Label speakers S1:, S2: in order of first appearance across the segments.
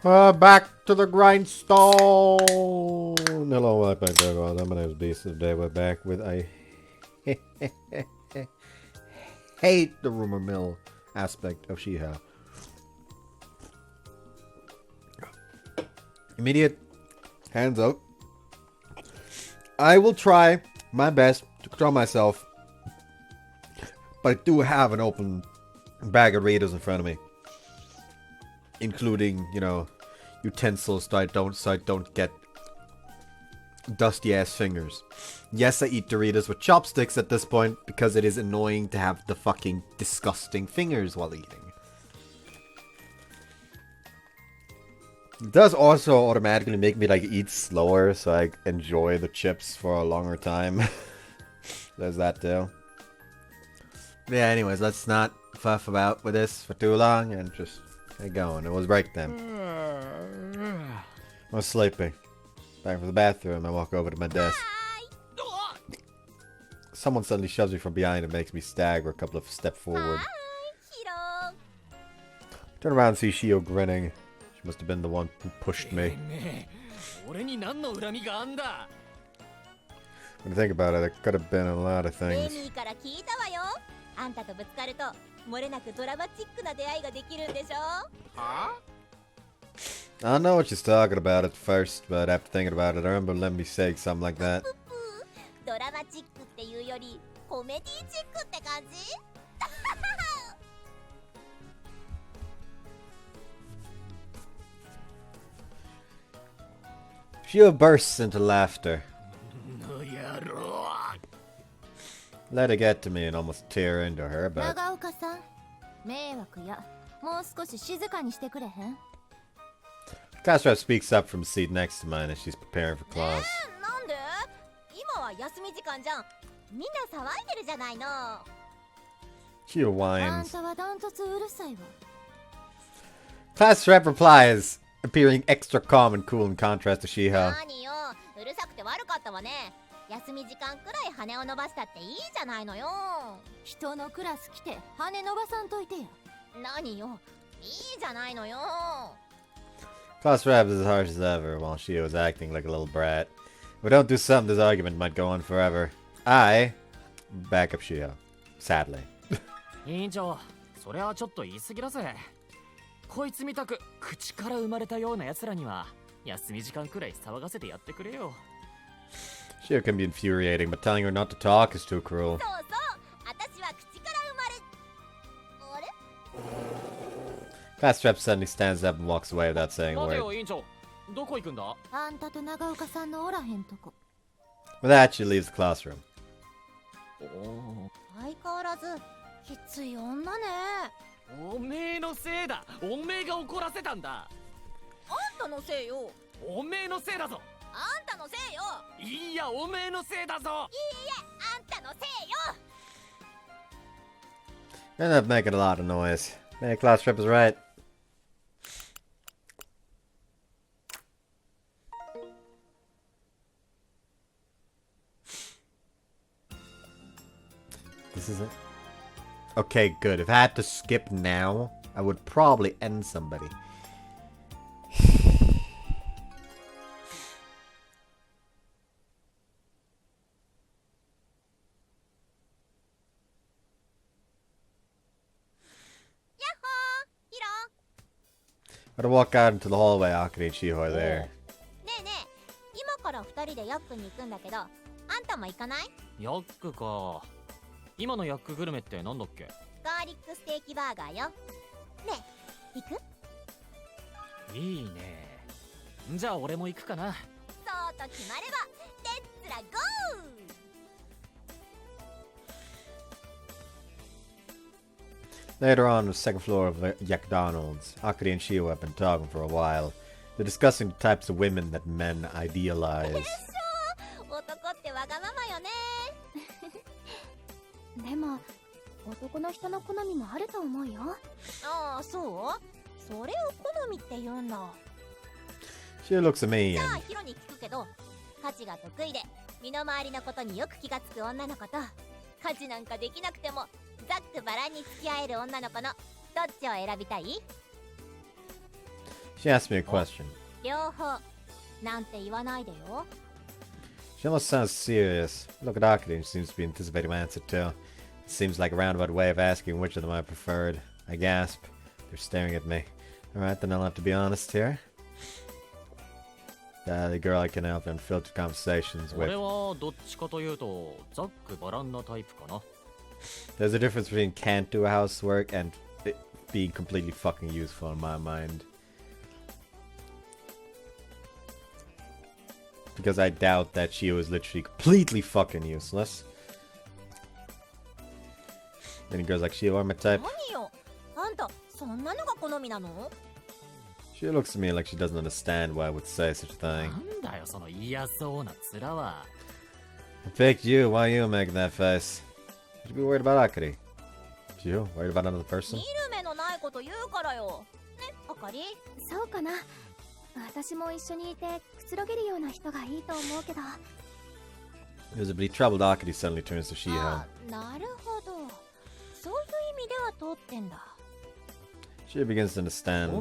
S1: Back to the grindstone. Hello, welcome back to everyone. My name is Beast. Today we're back with I hate the rumor mill aspect of Shiho. Immediate hands up. I will try my best to control myself, but I do have an open bag of readers in front of me, including, you know, utensils so I don't get dusty ass fingers. Yes, I eat Doritos with chopsticks at this point because it is annoying to have the fucking disgusting fingers while eating. It does also automatically make me like eat slower so I enjoy the chips for a longer time. There's that too. Yeah, anyways, let's not fuff about with this for too long and just get going. It was break time. I was sleepy. Back from the bathroom, I walk over to my desk. Someone suddenly shoves me from behind and makes me stagger a couple of steps forward. Turn around and see Shiho grinning. She must have been the one who pushed me. When you think about it, it could have been a lot of things. I don't know what she's talking about at first, but after thinking about it, I remember letting me say something like that. Shiho bursts into laughter. Let her get to me and almost tear into her, but... Class rep speaks up from the seat next to mine as she's preparing for class. Shiho whines. Class rep replies, appearing extra calm and cool in contrast to Shiho. Class rep is as harsh as ever while Shiho was acting like a little brat. If we don't do something, this argument might go on forever. I back up Shiho. Sadly. Shiho can be infuriating, but telling her not to talk is too cruel. Class rep suddenly stands up and walks away without saying a word. With that, she leaves the classroom. Ended up making a lot of noise. Man, class rep is right. This is it. Okay, good. If I had to skip now, I would probably end somebody. I'm gonna walk out into the hallway. Akane and Shiho are there. Later on the second floor of McDonald's, Akane and Shiho have been talking for a while. They're discussing the types of women that men idealize. She looks at me and... She asked me a question.
S2: 両方なんて言わないでよ。
S1: She almost sounds serious. Look at Akari, she seems to be anticipating my answer too. It seems like a roundabout way of asking which of them I preferred. I gasp. They're staring at me. Alright, then I'll have to be honest here. The girl I can help unfiltered conversations with. There's a difference between can't do housework and it being completely fucking useful in my mind. Because I doubt that she was literally completely fucking useless. Any girls like Shiho are my type. She looks at me like she doesn't understand why I would say such a thing. I picked you, why are you making that face? You should be worried about Akari. You worried about another person? Visibly troubled, Akari suddenly turns to Shiho. She begins to understand.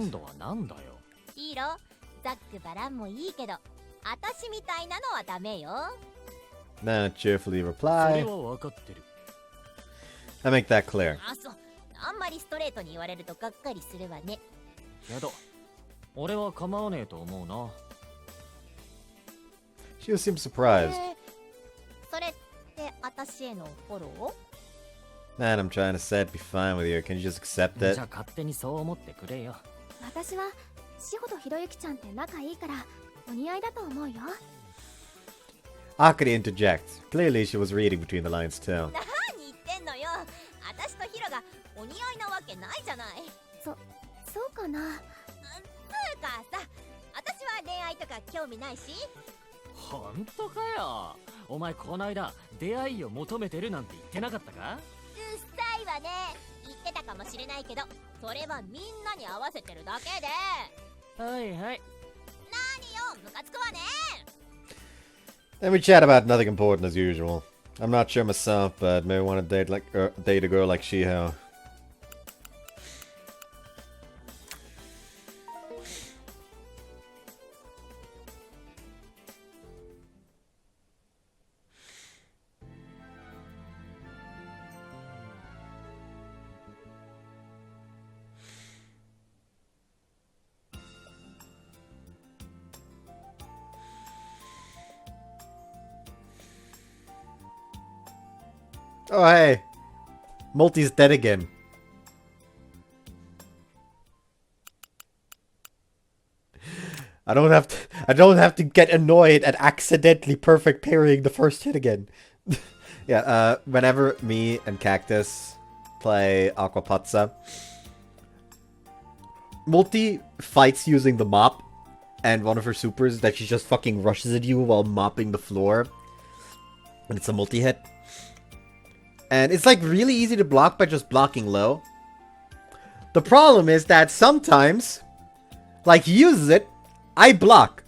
S1: Then I cheerfully reply. I make that clear. She seems surprised. Man, I'm trying to say it'd be fine with you. Can you just accept it? Akari interjects. Clearly she was reading between the lines too. Then we chat about nothing important as usual. I'm not sure myself, but maybe want to date a girl like Shiho. Oh hey, Multi's dead again. I don't have to get annoyed at accidentally perfect parrying the first hit again. Yeah, whenever me and Cactus play Aquapazza, Multi fights using the mop, and one of her supers is that she just fucking rushes at you while mopping the floor. And it's a multi-hit. And it's like really easy to block by just blocking low. The problem is that sometimes, like he uses it, I block.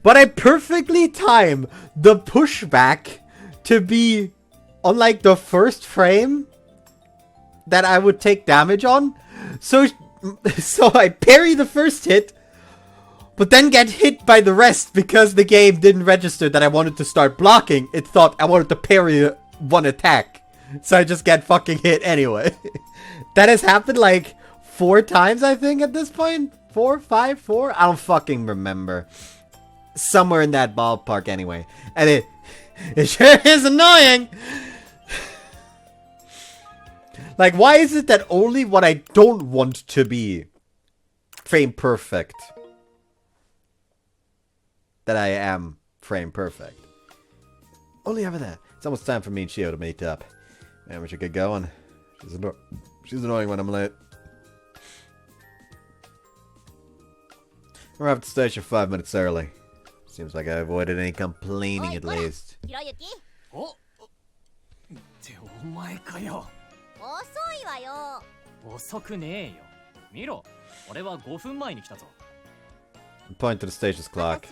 S1: But I perfectly time the pushback to be on like the first frame that I would take damage on. So I parry the first hit, but then get hit by the rest because the game didn't register that I wanted to start blocking. It thought I wanted to parry one attack. So I just get fucking hit anyway. That has happened like 4 times, I think, at this point. 4, 5, 4? I don't fucking remember. Somewhere in that ballpark anyway. And it sure is annoying. Like, why is it that only what I don't want to be frame perfect, that I am frame perfect? Only ever that. It's almost time for me and Shiho to meet up. Man, we should get going. She's annoying when I'm late. We're at the station 5 minutes early. Seems like I avoided any complaining at least. Point to the station's clock.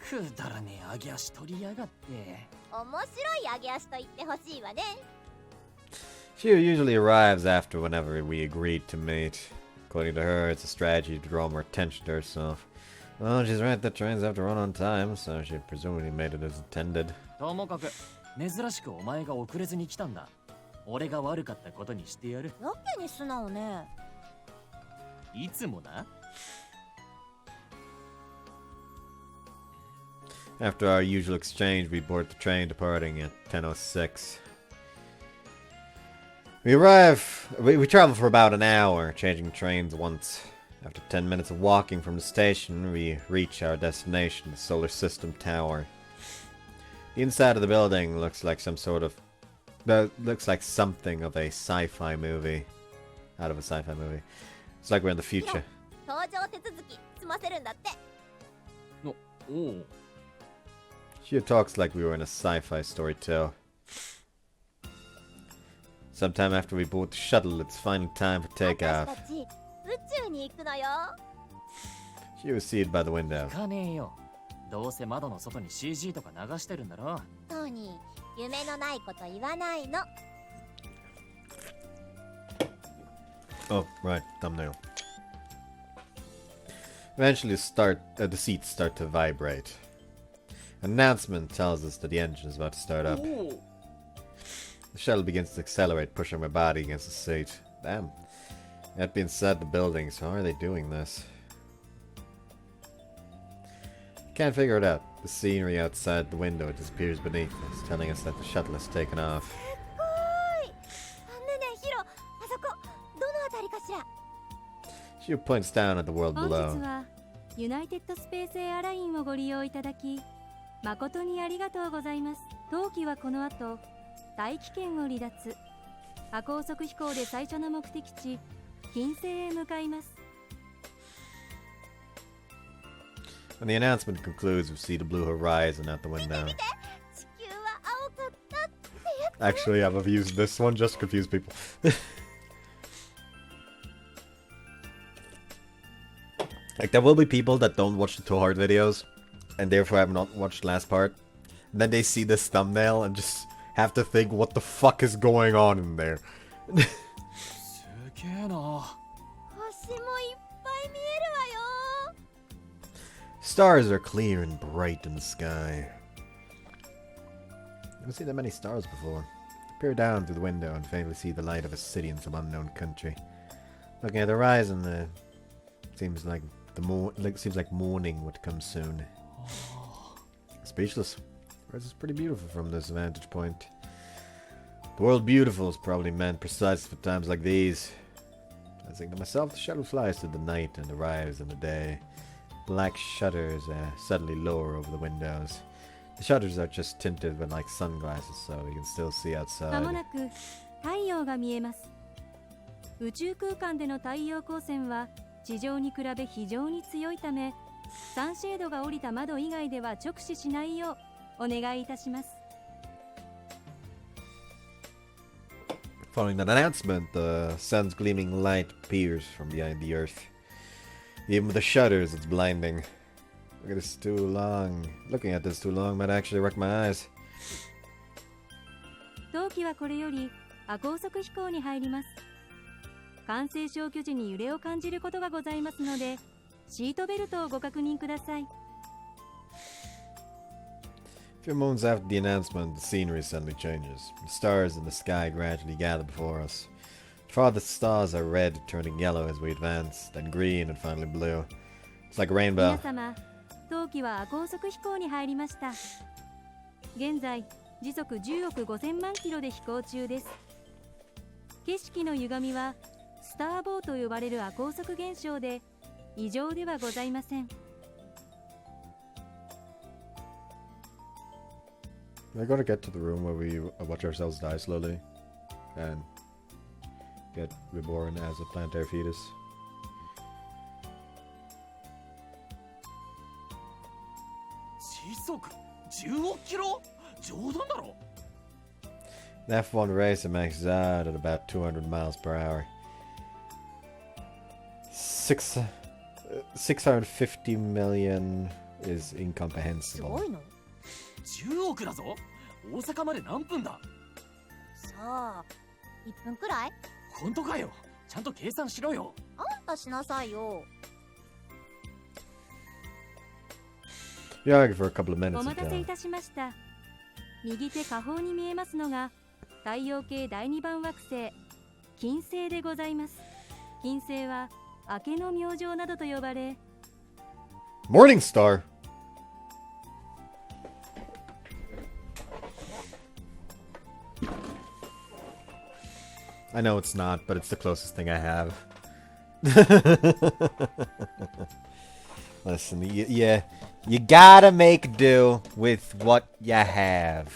S3: くだらねえ揚げ足取りやがって。
S2: 面白い揚げ足と言ってほしいわね。
S1: She usually arrives after whenever we agreed to meet. According to her, it's a strategy to draw more attention to herself. Well, she's right that trains have to run on time, so she presumably made it as intended.
S3: ともかく珍しくお前が遅れずに来たんだ。俺が悪かったことにしてやる。
S2: やけに素直ね。
S3: いつもな。
S1: After our usual exchange, we board the train departing at 10:06. We travel for about an hour, changing trains once. After 10 minutes of walking from the station, we reach our destination, the Solar System Tower. The inside of the building looks like something of a sci-fi movie. Out of a sci-fi movie. It's like we're in the future.
S2: 搭乗手続き済ませるんだって。
S3: おう。
S1: She talks like we were in a sci-fi story too. Sometime after we board the shuttle, it's finally time for takeoff.
S2: 私たち宇宙に行くのよ。
S1: She was seated by the window.
S3: 行かねえよ。どうせ窓の外に CG とか流してるんだろ。
S2: トニー、夢のないこと言わないの。
S1: Oh, right, thumbnail. Eventually, the seats start to vibrate. An announcement tells us that the engine is about to start up. The shuttle begins to accelerate, pushing my body against the seat. Damn. That being said, the buildings, how are they doing this? Can't figure it out. The scenery outside the window disappears beneath us, telling us that the shuttle has taken off.
S2: すごい。ねえねえヒロ、あそこどのあたりかしら。
S1: She points down at the world
S4: 本日
S1: below.
S4: はユナイテッドスペースエアラインをご利用いただき誠にありがとうございます。当機はこの後大気圏を離脱、亜高速飛行で最初の目的地金星へ向かいます。
S1: When the announcement concludes, we see the blue horizon out the window.
S2: 地球は青かったってやつ。
S1: Actually, I've used this one just to confuse people. Like, there will be people that don't watch the ToHeart videos, and therefore have not watched the last part. And then they see this thumbnail and just have to think, what the fuck is going on in there?
S3: すげえな。
S2: 星もいっぱい見えるわよ。
S1: Stars are clear and bright in the sky. I haven't seen that many stars before. Peer down through the window and faintly see the light of a city in some unknown country. Looking at the horizon, seems like morning would come soon. Speechless. This is pretty beautiful from this vantage point. The world beautiful is probably meant precisely for times like these. I think to myself, the shuttle flies through the night and arrives in the day. Black shutters suddenly lower over the windows. The shutters are just tinted with like sunglasses, so you can still see
S4: ま
S1: outside.
S4: もなく太陽が見えます。宇宙空間での太陽光線は地上に比べ非常に強いため、サンシェードが降りた窓以外では直視しないようお願いいたします。
S1: Following that announcement, the sun's gleaming light appears from behind the earth. Even with the shutters, it's blinding. Looking at this too long might actually wreck my eyes.
S4: 当機はこれより亜高速飛行に入ります。完成消去時に揺れを感じることがございますので、シートベルトをご確認ください。
S1: A few moments after the announcement, the scenery suddenly changes. The stars in the sky gradually gather before us. The farthest stars are red, turning yellow as we advance, then green and finally blue. It's like a rainbow.
S4: 皆様、当機は亜高速飛行に入りました。現在、時速10億5000万キロで飛行中です。景色の歪みはスターボーと呼ばれる亜高速現象で異常ではございません。
S1: We're gonna get to the room where we watch ourselves die slowly and get reborn as a planetary fetus.
S3: 時速10億キロ？冗談だろ。
S1: The F1 racer maxes out at about 200 miles per hour. 650 million is
S2: す
S1: incomprehensible.
S2: ごいの。
S3: 10億だぞ。大阪まで何分だ。
S2: さあ、1分くらい。
S3: 本当かよ。ちゃんと計算しろよ。
S2: あんたしなさいよ。
S1: You argue for a couple of
S4: お
S1: minutes
S4: 待たせい
S1: ago.
S4: たしました。右手下方に見えますのが太陽系第2番惑星金星でございます。金星は明けの明星などと呼ばれ、
S1: Morning Star! I know it's not, but it's the closest thing I have. Listen, you gotta make do with what you have.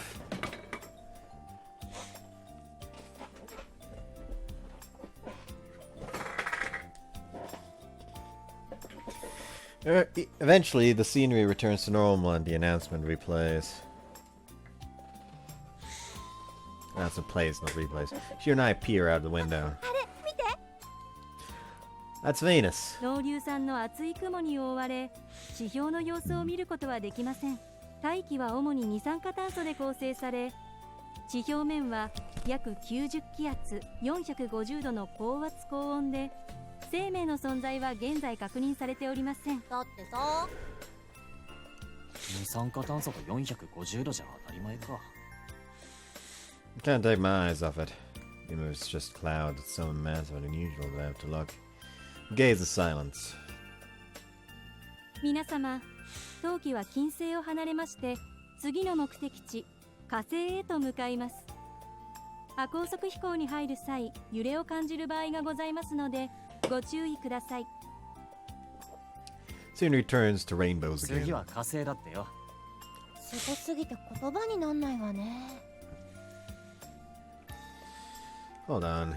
S1: Eventually, the scenery returns to normal and the announcement replays. Announcement plays, not replays. She and I peer out the window.
S2: あれ、見て。
S1: That's Venus.
S4: 濃硫酸の厚い雲に覆われ、地表の様子を見ることはできません。大気は主に二酸化炭素で構成され、地表面は約90気圧450度の高圧高温で、生命の存在は現在確認されておりません。
S2: だってさ、
S3: 二酸化炭素が450度じゃ当たり前か。
S1: Can't take my eyes off it. Even if it's just clouds, it's so massive and unusual that I have to look. Gaze in silence.
S4: 皆様、冬季は金星を離れまして、次の目的地、火星へと向かいます。亜高速飛行に入る際、揺れを感じる場合がございますので、ご注意ください。
S1: Soon returns to rainbows
S3: 次
S1: again.
S3: は火星だってよ。
S2: すごすぎて言葉になんないわね。
S1: Hold on.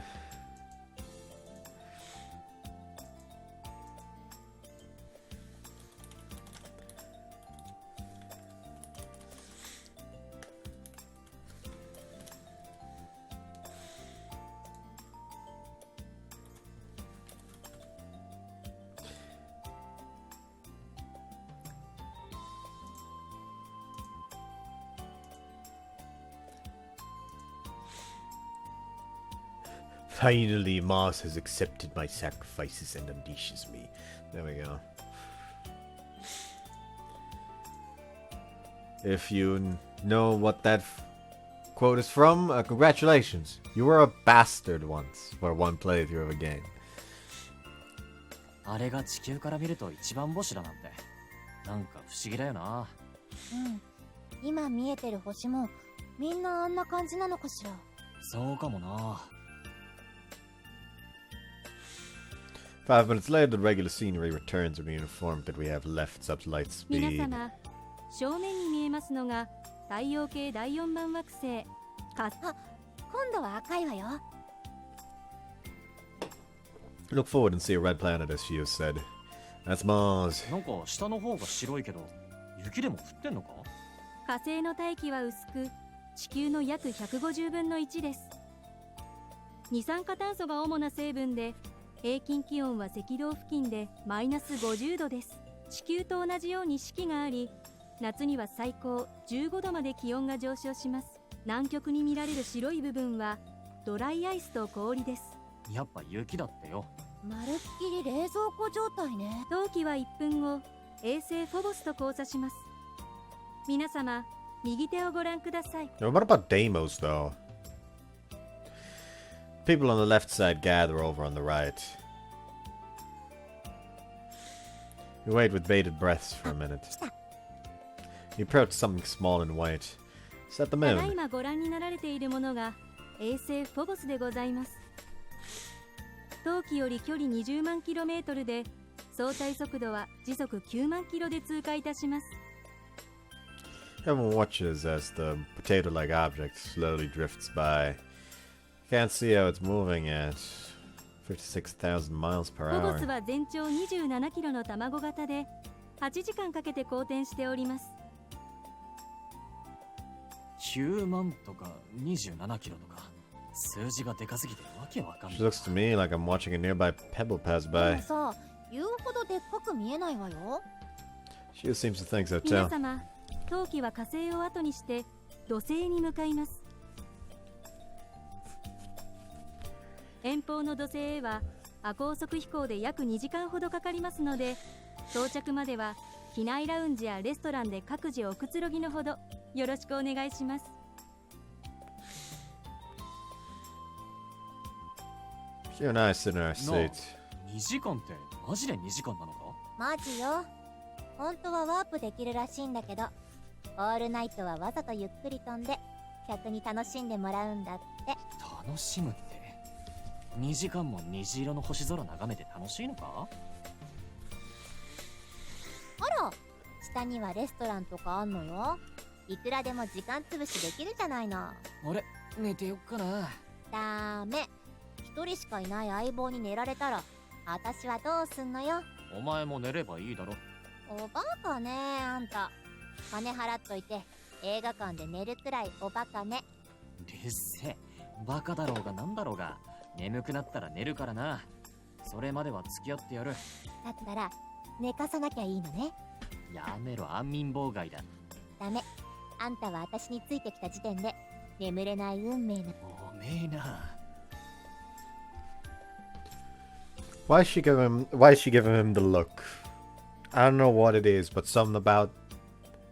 S1: Finally, Mars has accepted my sacrifices and unleashes me. There we go. If you know what that quote is from, congratulations. You were a bastard once for one playthrough of a game.
S3: あれが地球から見ると一番星だなんて。なんか不思議だよな。
S2: うん。今見えてる星もみんなあんな感じなのかしら。
S3: そうかもな。
S1: 5 minutes later, the regular scenery returns and we informed that we have left such light
S4: 皆
S1: speed.
S4: 様、正面に見えますのが太陽系第4番惑星火。
S2: 今度は赤いわよ。
S1: Look forward and see a red planet, as Shiho said. That's Mars.
S3: なんか下の方が白いけど、雪でも降ってんのか？
S4: 火星の大気は薄く、地球の約150分の1です。二酸化炭素が主な成分で、平均気温は赤道付近でマイナス50度です。地球と同じように四季があり、夏には最高15度まで気温が上昇します。南極に見られる白い部分はドライアイスと氷です。
S3: やっぱ雪だってよ。
S2: まるっきり冷蔵庫状態ね。
S4: 冬季は1分後、衛星フォボスと交差します。皆様、右手をご覧ください。
S1: Now, what about Deimos, though? People on the left side gather over on the right. We wait with bated breaths for a minute. You approach something small and white. Is that the
S4: ただ
S1: moon?
S4: 今ご覧になられているものが衛星フォボスでございます。冬季より距離20万 km で、相対速度は時速9万 km で通過いたします。
S1: Everyone watches as the potato-like object slowly drifts by. Can't see how it's moving at 56,000 miles per
S4: フォボス
S1: hour.
S4: は全長27 km の卵型で、8時間かけて公転しております。
S3: 9万とか27キロとか、数字がでかすぎてわけわかんな
S1: She
S3: い。
S1: looks to me like I'm watching a nearby pebble pass
S2: で
S1: by.
S2: もさ、言うほどでっかく見えないわよ。
S1: She seems to think so
S4: 皆
S1: too.
S4: 様、冬季は火星を後にして土星に向かいます。遠方の土星へは亜高速飛行で約2時間ほどかかりますので、到着までは機内ラウンジやレストランで各自おくつろぎのほどよろしくお願いします。
S1: She and I sit in our seats.
S3: 2時間ってマジで2時間なのか？
S2: マジよ。本当はワープできるらしいんだけど、オールナイトはわざとゆっくり飛んで客に楽しんでもらうんだって。
S3: 楽しむって2時間も虹色の星空眺めて楽しいのか？
S2: あら、下にはレストランとかあんのよ。いくらでも時間つぶしできるじゃないの。
S3: あれ、寝てよっかな。
S2: ダメ。一人しかいない相棒に寝られたら私はどうすんのよ。
S3: お前も寝ればいいだろ。
S2: おバカねあんた。金払っといて映画館で寝るくらいおバカね。
S3: うるせえ、バカだろうがなんだろうが眠くなったら寝るからな。それまでは付き合ってやる。
S2: だったら寝かさなきゃいいのね。
S3: やめろ、安眠妨害だ。
S2: ダメ。あんたは私についてきた時点で眠れない運命の。
S3: おめえな。
S1: Why is she giving him the look? I don't know what it is, but something about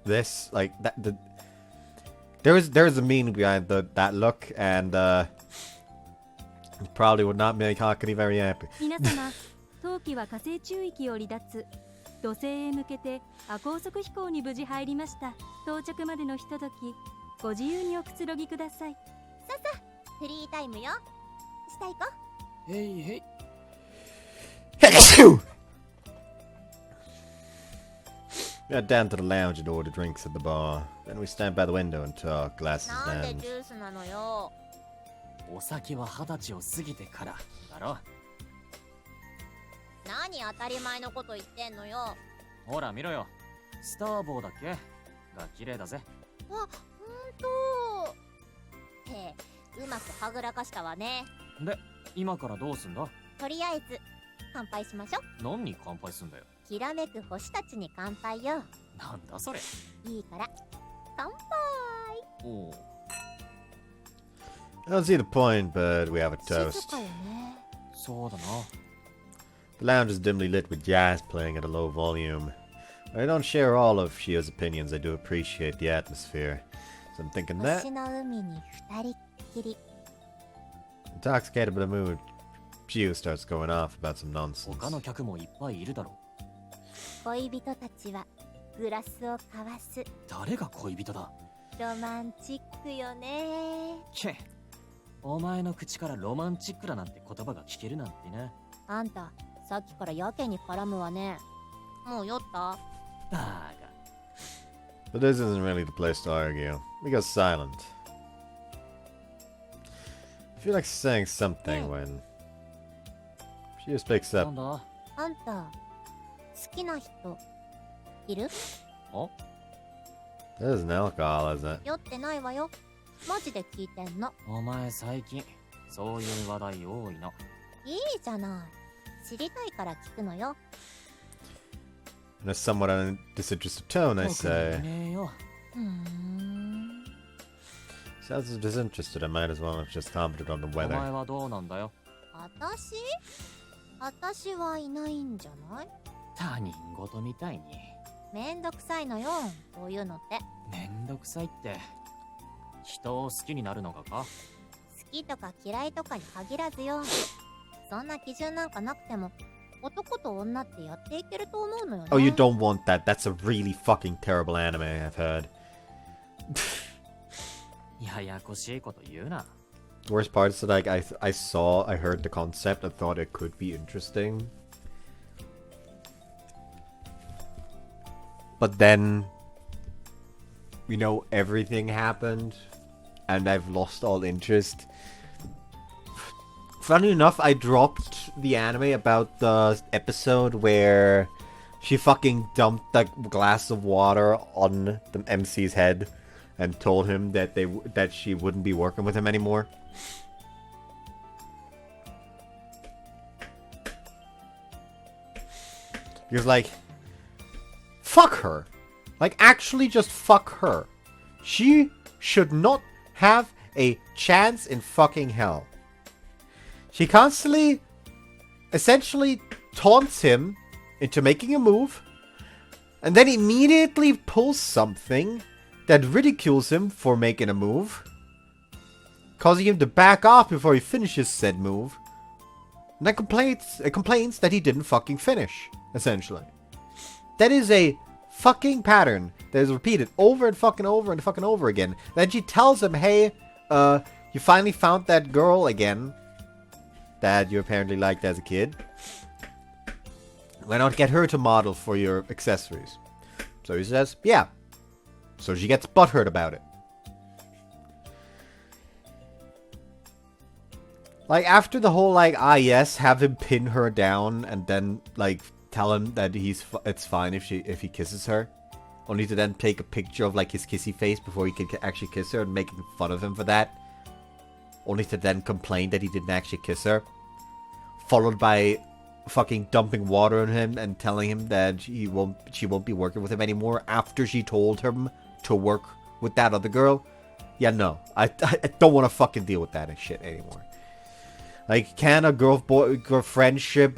S1: this, like that. There's a meaning behind that look, and it probably would not make Hakari very happy.
S4: 皆様、冬季は火星中域を離脱、土星へ向けて亜高速飛行に無事入りました。到着までのひととき、ご自由におくつろぎください。
S2: ささ、フリータイムよ。下行こう。
S3: へいへい。
S1: We head down to the lounge and order drinks at the bar. Then we stand by the window and talk, glasses
S2: なんで
S1: in
S2: ジュースなのよ。
S3: お酒は20歳を過ぎてからだろ。
S2: 何当たり前のこと言ってんのよ。
S3: ほら見ろよ、スターボーだっけが綺麗だぜ。
S2: あ、ほんと。ってうまくはぐらかしたわね。
S3: で、今からどうすんだ？
S2: とりあえず乾杯しましょう。
S3: 何に乾杯すんだよ。
S2: きらめく星たちに乾杯よ。
S3: なんだそれ。
S2: いいから乾杯。
S3: おう。
S1: I don't see the point, but we have a
S2: 静
S1: toast.
S2: かよね。
S3: そうだな。
S1: The lounge is dimly lit with jazz playing at a low volume. I don't share all of Shio's opinions. I do appreciate the atmosphere. So I'm thinking that,
S2: 星の海に二人っきり。
S1: intoxicated by the mood, Shio starts going off about some nonsense.
S3: 他の客もいっぱいいるだろ。
S2: 恋人たちはグラスを交わす。
S3: 誰が恋人だ？
S2: ロマンチックよね。
S3: け、お前の口からロマンチックだなんて言葉が聞けるなんてな。
S2: あんたさっきからやけに絡むわね。もう酔った？
S3: バ
S1: But this isn't really the place to argue. We go silent. I feel like saying something when Shio speaks
S3: カ。な
S1: up.
S3: んだ？
S2: あんた好きな人いる？
S3: あ？
S1: This isn't alcohol, is it?
S2: 酔ってないわよ。マジで聞いてんの。
S3: お前最近そういう話題多いな。
S2: いいじゃない。知りたいから聞くのよ。
S1: In a somewhat disinterested tone, I
S3: 特にい
S1: say.
S3: ねえよ。
S2: ふーん。
S1: Sounds so disinterested, I might as well have just commented on the
S3: お
S1: weather.
S3: 前はどうなんだよ。
S2: 私はいないんじゃない？
S3: 他人事みたいに。
S2: めんどくさいのよ、そういうのって。
S3: めんどくさいって人を好きになるのかか？
S2: 好きとか嫌いとかに限らずよ。そんな基準なんかなくても男と女ってやっていけると思うのよね。
S1: Oh, you don't want that. That's a really fucking terrible anime, I've heard.
S3: ややこしいこと言うな。
S1: Worst part is that like I heard the concept and thought it could be interesting. But then, you know, everything happened and I've lost all interest. Funny enough, I dropped the anime about the episode where she fucking dumped that glass of water on the MC's head and told him that that she wouldn't be working with him anymore. He was like, fuck her. Like, actually just fuck her. She should not have a chance in fucking hell. She constantly, essentially taunts him into making a move, and then immediately pulls something that ridicules him for making a move, causing him to back off before he finishes said move, and then complains that he didn't fucking finish, essentially. That is a fucking pattern that is repeated over and fucking over and fucking over again. Then she tells him, hey, you finally found that girl again that you apparently liked as a kid. Why not get her to model for your accessories? So he says, yeah. So she gets butthurt about it. Like, after the whole, like, yes, have him pin her down and then, like, tell him that it's fine if he kisses her. Only to then take a picture of, like, his kissy face before he can actually kiss her and making fun of him for that. Only to then complain that he didn't actually kiss her. Followed by fucking dumping water on him and telling him that she won't be working with him anymore after she told him to work with that other girl. Yeah, no. I don't want to fucking deal with that shit anymore. Like, can a girl friendship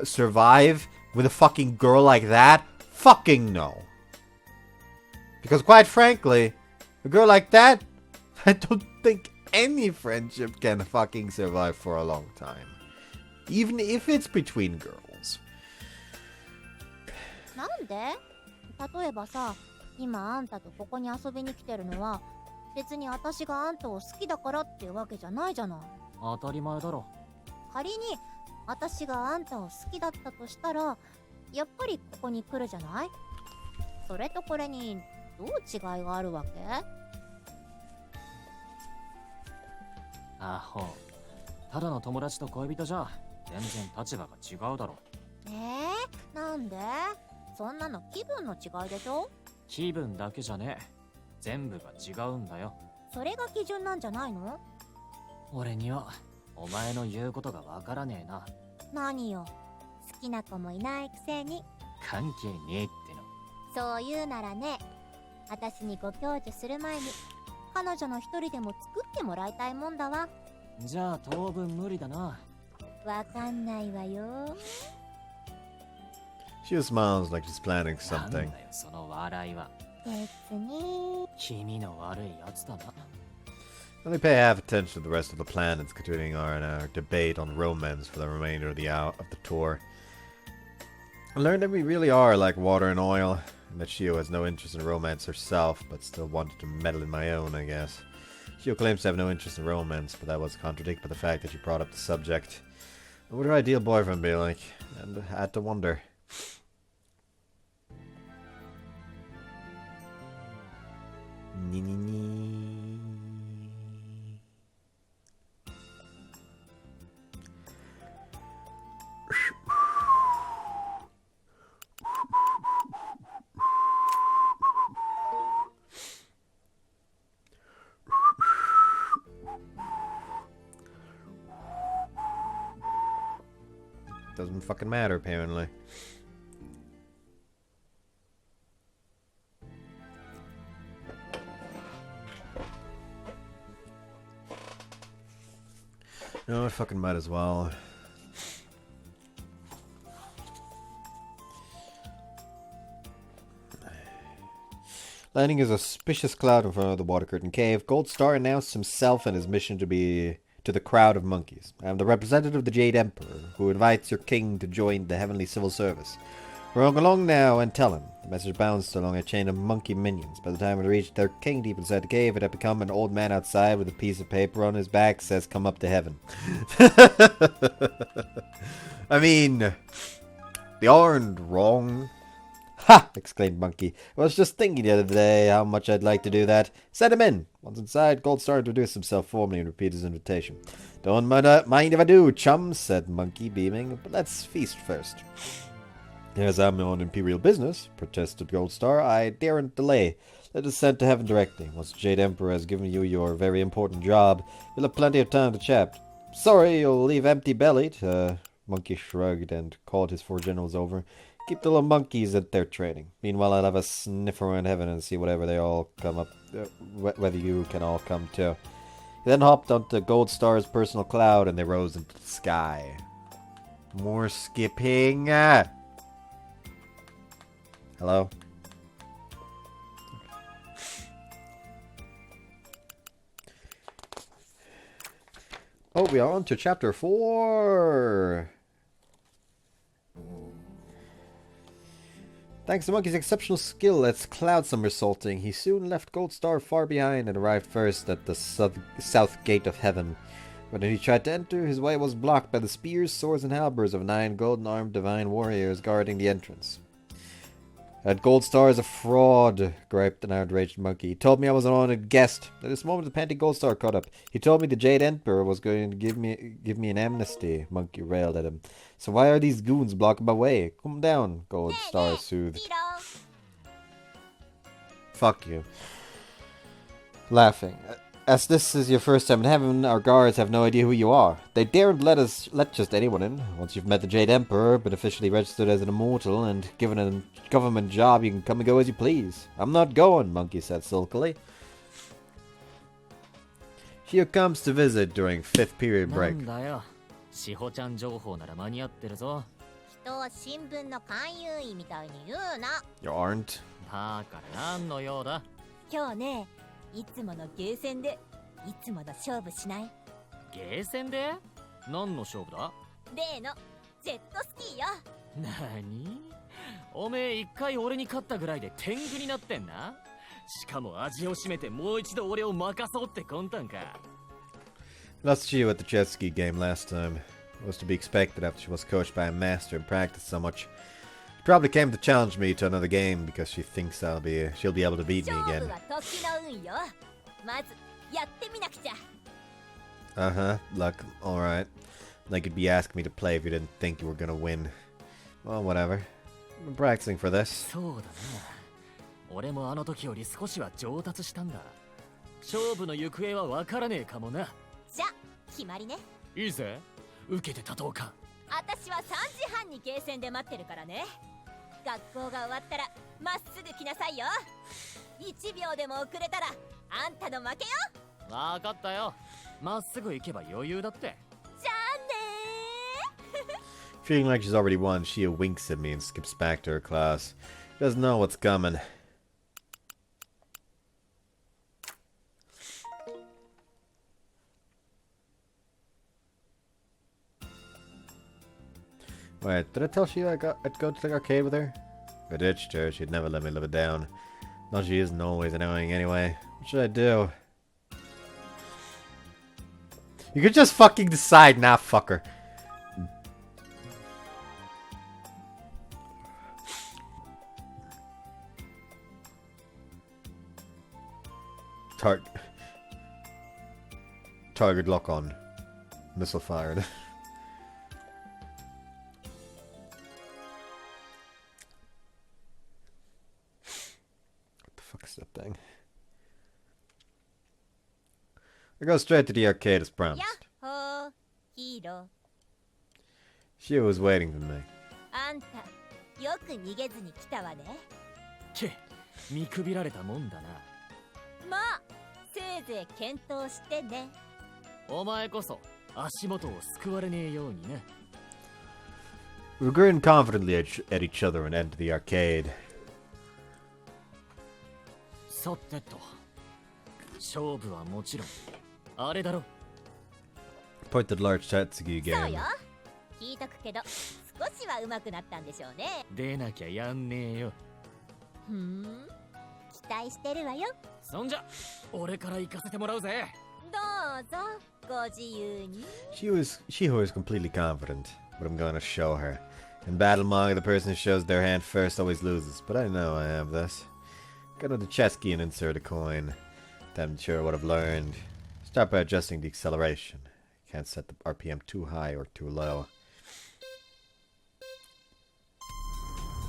S1: survive with a fucking girl like that? Fucking no. Because quite frankly, a girl like that, I don't think any friendship can fucking survive for a long time. Even if it's between girls.
S2: なんで？例えばさ、今あんたとここに遊びに来てるのは別に私があんたを好きだからっていうわけじゃないじゃない。
S3: 当たり前だろ。
S2: 仮に私があんたを好きだったとしたら、やっぱりここに来るじゃない？それとこれにどう違いがあるわけ？
S3: アホ。ただの友達と恋人じゃ全然立場が違うだろ。
S2: なんで？そんなの気分の違いでしょ？
S3: 気分だけじゃねえ。全部が違うんだよ。
S2: それが基準なんじゃないの？
S3: 俺にはお前の言うことがわからねえな。
S2: 何よ、好きな子もいないくせに。
S3: 関係ねえっての。
S2: そう言うならね、私にご教授する前に彼女の一人でも作ってもらいたいもんだわ。
S3: じゃあ当分無理だな。
S2: わかんないわよ。
S1: She smiles like she's planning
S3: なん
S1: something.
S3: だよその笑いは。
S2: 別に。
S3: 君の悪いやつだな。
S1: Only pay half attention to the rest of the planets, continuing our debate on romance for the remainder of the tour. I learned that we really are like water and oil, and that Shiho has no interest in romance herself, but still wanted to meddle in my own, I guess. Shiho claims to have no interest in romance, but that was contradicted by the fact that she brought up the subject. What would her ideal boyfriend be like? And I had to wonder. Doesn't fucking matter, apparently. No, it fucking might as well. Landing is a suspicious cloud in front of the Water Curtain Cave. Goldstar announced himself and his mission to the crowd of monkeys. I am the representative of the Jade Emperor, who invites your king to join the Heavenly Civil Service. Roam along now and tell him. The message bounced along a chain of monkey minions. By the time it reached their king deep inside the cave, it had become an old man outside with a piece of paper on his back says, "Come up to heaven." I mean, they aren't wrong. "Ha!" exclaimed Monkey. "I was just thinking the other day how much I'd like to do that." "Send him in." Once inside, Goldstar introduced himself formally and repeated his invitation. "Don't mind if I do, chum," said Monkey, beaming. "But let's feast first." "As I'm on imperial business," protested Goldstar, "I daren't delay. Let us send to heaven directly. Once the Jade Emperor has given you your very important job, you'll have plenty of time to chat." "Sorry, you'll leave empty-bellied." Monkey shrugged and called his four generals over. Keep the little monkeys at their training. Meanwhile, I'll have a sniff around heaven and see whatever they all come up, whether you can all come too. He then hopped onto Gold Star's personal cloud and they rose into the sky. More skipping. Hello? Oh, we are on to chapter 4. Thanks to Monkey's exceptional skill at cloud somersaulting, he soon left Gold Star far behind and arrived first at the south gate of heaven. When he tried to enter, his way was blocked by the spears, swords, and halberds of 9 golden-armed divine warriors guarding the entrance. That Gold Star is a fraud, griped an outraged monkey. He told me I was an honored guest. At this moment, the panting Gold Star caught up. He told me the Jade Emperor was going to give me an amnesty. Monkey railed at him. So why are these goons blocking my way? Calm down, Gold Star soothed. Fuck you. Laughing. As this is your first time in heaven, our guards have no idea who you are. They daren't let just anyone in. Once you've met the Jade Emperor, been officially registered as an immortal, and given a government job, you can come and go as you please. I'm not going, Monkey said sulkily. Shiho comes to visit during 5th period break.
S3: 志保ちゃん情報なら間に合ってるぞ。
S2: 人を新聞の勧誘員みたいに言うな。
S1: You aren't?
S3: だから何の用だ。
S2: 今日ね、いつものゲーセンでいつもの勝負しない？
S3: ゲーセンで？何の勝負だ？
S2: 例のジェットスキーよ。
S3: なに？おめえ一回俺に勝ったぐらいで天狗になってんな。しかも味を占めてもう一度俺を任そうって魂胆か。
S1: Lost Shiho at the jet ski game last time. It was to be expected after she was coached by a master and practiced so much. She probably came to challenge me to another game because she thinks she'll be able to beat me again. Uh-huh, luck, alright. Like you'd be asking me to play if you didn't think you were gonna win. Well, whatever. I've been practicing for this.
S3: そうだな。俺もあの時より少しは上達したんだ。勝負の行方は分からねえかもな。
S2: じゃ、決まりね。
S3: いいぜ。受けて立とうか。
S2: 私は3時半にゲーセンで待ってるからね。学校が終わったらまっすぐ来なさいよ。1秒でも遅れたらあんたの負けよ。
S3: 分かったよ。まっすぐ行けば余裕だって。
S2: じゃあねー。
S1: Feeling like she's already won, Shiho winks at me and skips back to her class. She doesn't know what's coming. Wait, did I tell Shiho I'd go to the arcade with her? If I ditched her, she'd never let me live it down. No, she isn't always annoying anyway. What should I do? You could just fucking decide, nah, fucker. Target lock on. Missile fired. That thing. I go straight to the arcade as promised.
S2: Yahoo! Hero.
S1: Shiho was waiting for me.
S2: あんた、よく逃げずに来たわね。
S3: け、見くびられたもんだな。
S2: まあ、せいぜい検討してね。
S3: お前こそ足元を救われねえようにね。
S1: We grinned confidently at each other and entered the arcade.
S3: さてと、勝負はもちろんあれだろ。
S1: Pointed large Tatsugi
S2: そう
S1: game.
S2: よ。聞いとくけど、少しは上手くなったんでしょうね。
S3: 出なきゃやんねえよ。
S2: 期待してるわよ。
S3: そんじゃ、俺から行かせてもらうぜ。
S2: どうぞ、ご自由に。
S1: Shiho is completely confident, but I'm going to show her. In battle manga, the person who shows their hand first always loses, but I know I have this. Go to the chess key and insert a coin. I'm sure what I've learned. Start by adjusting the acceleration. Can't set the RPM too high or too low.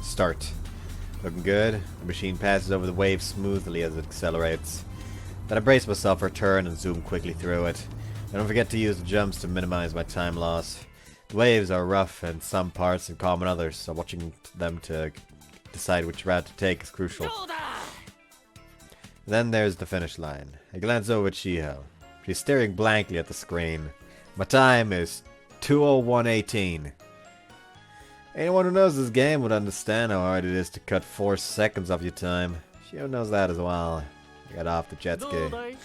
S1: Start. Looking good. The machine passes over the wave smoothly as it accelerates. Then I brace myself for a turn and zoom quickly through it. I don't forget to use the jumps to minimize my time loss. The waves are rough in some parts and calm in others, so watching them to decide which route to take is crucial. Then there's the finish line. I glance over at Shiho. She's staring blankly at the screen. My time is 2:01:18. Anyone who knows this game would understand how hard it is to cut 4 seconds of your time. Shiho knows that as well. I got off the jet ski.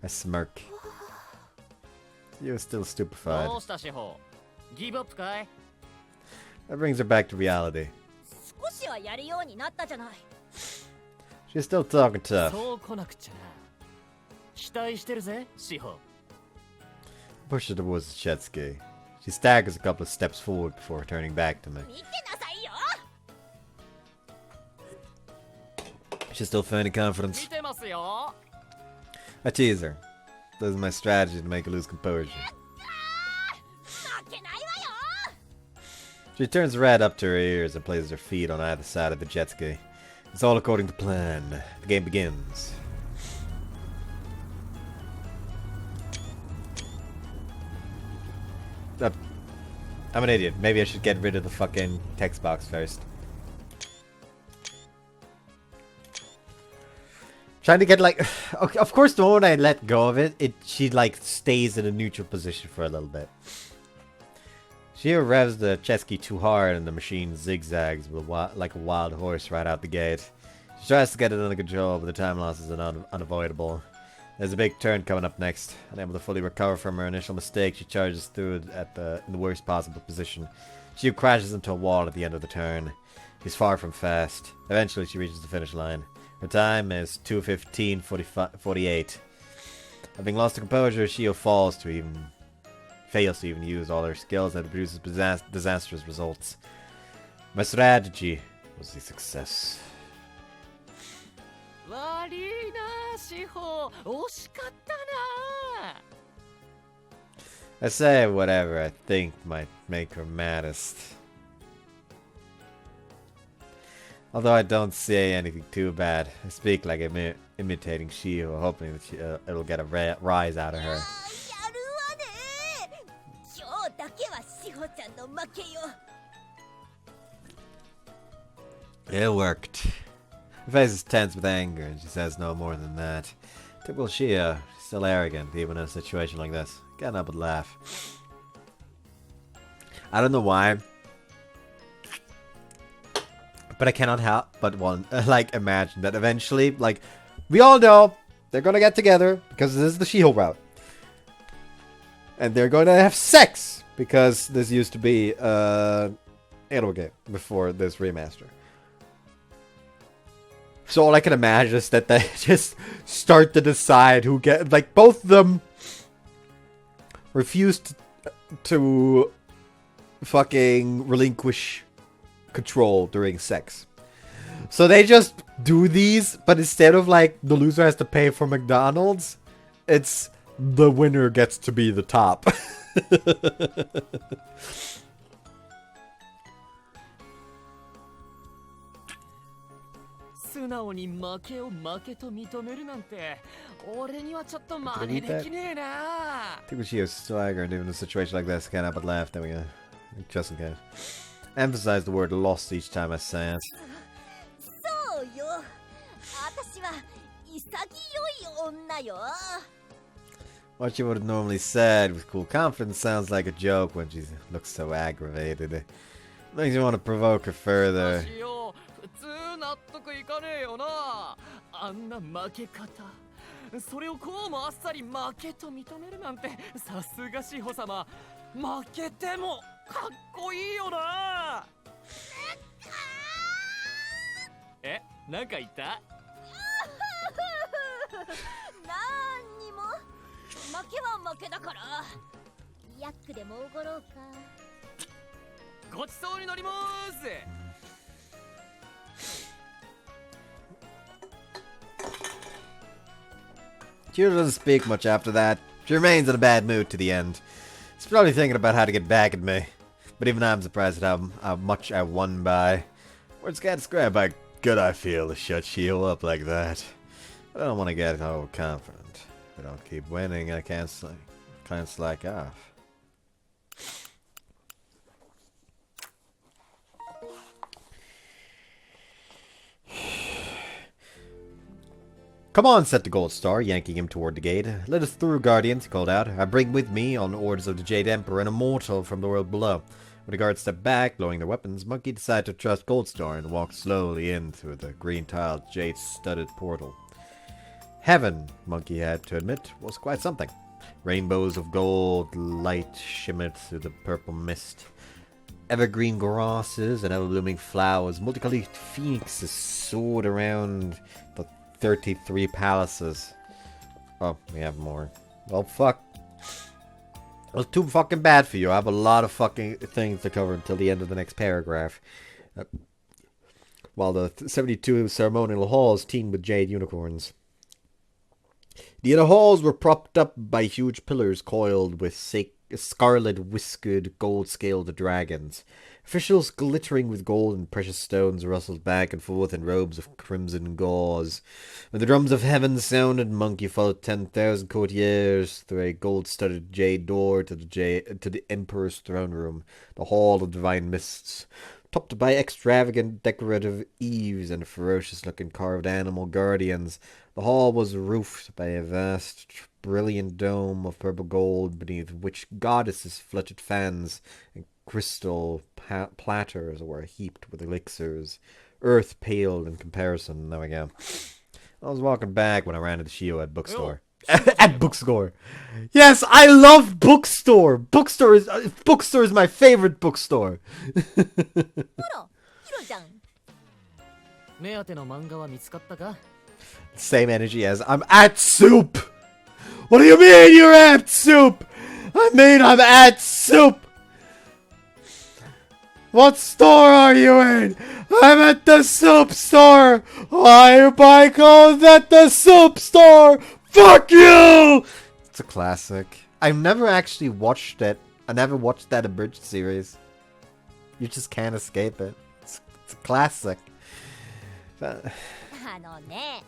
S1: I smirk. You're still stupefied. That brings her back to reality. She's still talking tough. Push her towards the jet ski. She staggers a couple of steps forward before turning back to me. She's still feigning confidence. I tease her. This is my strategy to make her lose composure. She turns red up to her ears and places her feet on either side of the jet ski. It's all according to plan. The game begins. I'm an idiot. Maybe I should get rid of the fucking text box first. Trying to get like... Okay, of course, the moment I let go of it, she like stays in a neutral position for a little bit. Shiho revs the jet ski too hard and the machine zigzags like a wild horse right out the gate. She tries to get it under control, but the time losses are unavoidable. There's a big turn coming up next. Unable to fully recover from her initial mistake, she charges through it in the worst possible position. Shiho crashes into a wall at the end of the turn. She's far from fast. Eventually, she reaches the finish line. Her time is 2:15:48. Having lost her composure, Shiho fails to even use all her skills and produces disastrous results. My strategy was a success. I say whatever I think might make her maddest. Although I don't say anything too bad, I speak like I'm imitating Shiho, hoping that it'll get a rise out of her. It worked. Her face is tense with anger, and she says no more than that. Typical Shiho, still arrogant, even in a situation like this. Can't help but laugh. I don't know why, but I cannot help but imagine that eventually, like, we all know they're gonna get together because this is the Shiho-Route, and they're gonna have sex because this used to be an anime game before this remaster. So all I can imagine is that they just start to decide who get, like, both of them refused to fucking relinquish control during sex. So they just do these, but instead of like the loser has to pay for McDonald's, it's the winner gets to be the top. Typical Shiho's swagger, and even in a situation like this, can't help but laugh. There we go. Just in case. Emphasize the word lost each time I say it. What she would have normally said with cool confidence sounds like a joke when she looks so aggravated. It makes you want to provoke her further. Shiho doesn't speak much after that. She remains in a bad mood to the end. She's probably thinking about how to get back at me. But even I'm surprised at how much I won by. Words can't describe how good I feel to shut Shiho up like that. But I don't want to get overconfident. If I don't keep winning, I can't slack off. Come on, said the Gold Star, yanking him toward the gate. Let us through, Guardians, he called out. I bring with me, on orders of the Jade Emperor, an immortal from the world below. When the guards stepped back, lowering their weapons, Monkey decided to trust Gold Star and walked slowly in through the green-tiled, jade-studded portal. Heaven, Monkey had to admit, was quite something. Rainbows of gold light shimmered through the purple mist. Evergreen grasses and ever-blooming flowers, multicolored phoenixes soared around the 33 palaces. Oh, we have more. Well, fuck. It was too fucking bad for you. I have a lot of fucking things to cover until the end of the next paragraph. While the 72 ceremonial halls teemed with jade unicorns. The inner halls were propped up by huge pillars coiled with scarlet-whiskered, gold-scaled dragons. Officials glittering with gold and precious stones rustled back and forth in robes of crimson gauze. When the drums of heaven sounded, Monkey followed 10,000 courtiers through a gold-studded jade door to the Emperor's throne room, the Hall of Divine Mists. Topped by extravagant decorative eaves and ferocious-looking carved animal guardians, the hall was roofed by a vast, brilliant dome of purple gold beneath which goddesses fluttered fans and crystal platters were heaped with elixirs. Earth paled in comparison. There we go. I was walking back when I ran into Shiho at bookstore. At bookstore. Yes, I love bookstore. Bookstore is my favorite bookstore.
S2: ほら、ヒロちゃん。
S3: 目当ての漫画は見つかったか？
S1: Same energy as I'm at soup. What do you mean you're at soup? I mean I'm at soup. What store are you in? I'm at the soup store. Why you buy clothes at the soup store? Fuck you! It's a classic. I've never actually watched it. I never watched that abridged series. You just can't escape it. It's a classic.
S2: あのね、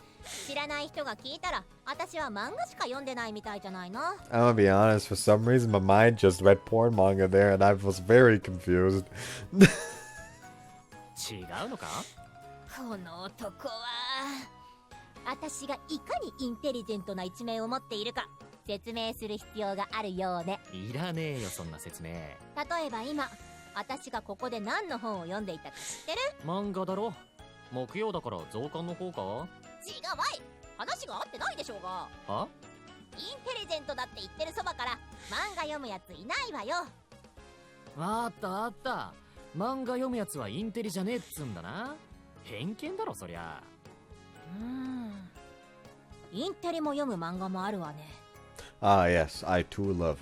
S2: 知らない人が聞いたら、私は漫画しか読んでないみたいじゃないの。
S1: I'm gonna be honest, for some reason my mind just read porn manga there and I was very confused.
S3: 違うのか？
S2: この男は、私がいかにインテリジェントな一面を持っているか説明する必要があるようね。
S3: いらねえよそんな説明。
S2: 例えば今、私がここで何の本を読んでいたか知ってる？
S3: 漫画だろ。木曜だから増刊の方か？
S2: 違うわい。話が合ってないでしょうが。
S3: は？
S2: インテリジェントだって言ってるそばから漫画読むやついないわよ。
S3: あったあった。漫画読むやつはインテリじゃねえっつんだな。偏見だろそりゃ。
S2: インテリも読む漫画もあるわね。
S1: Ah, yes, I too love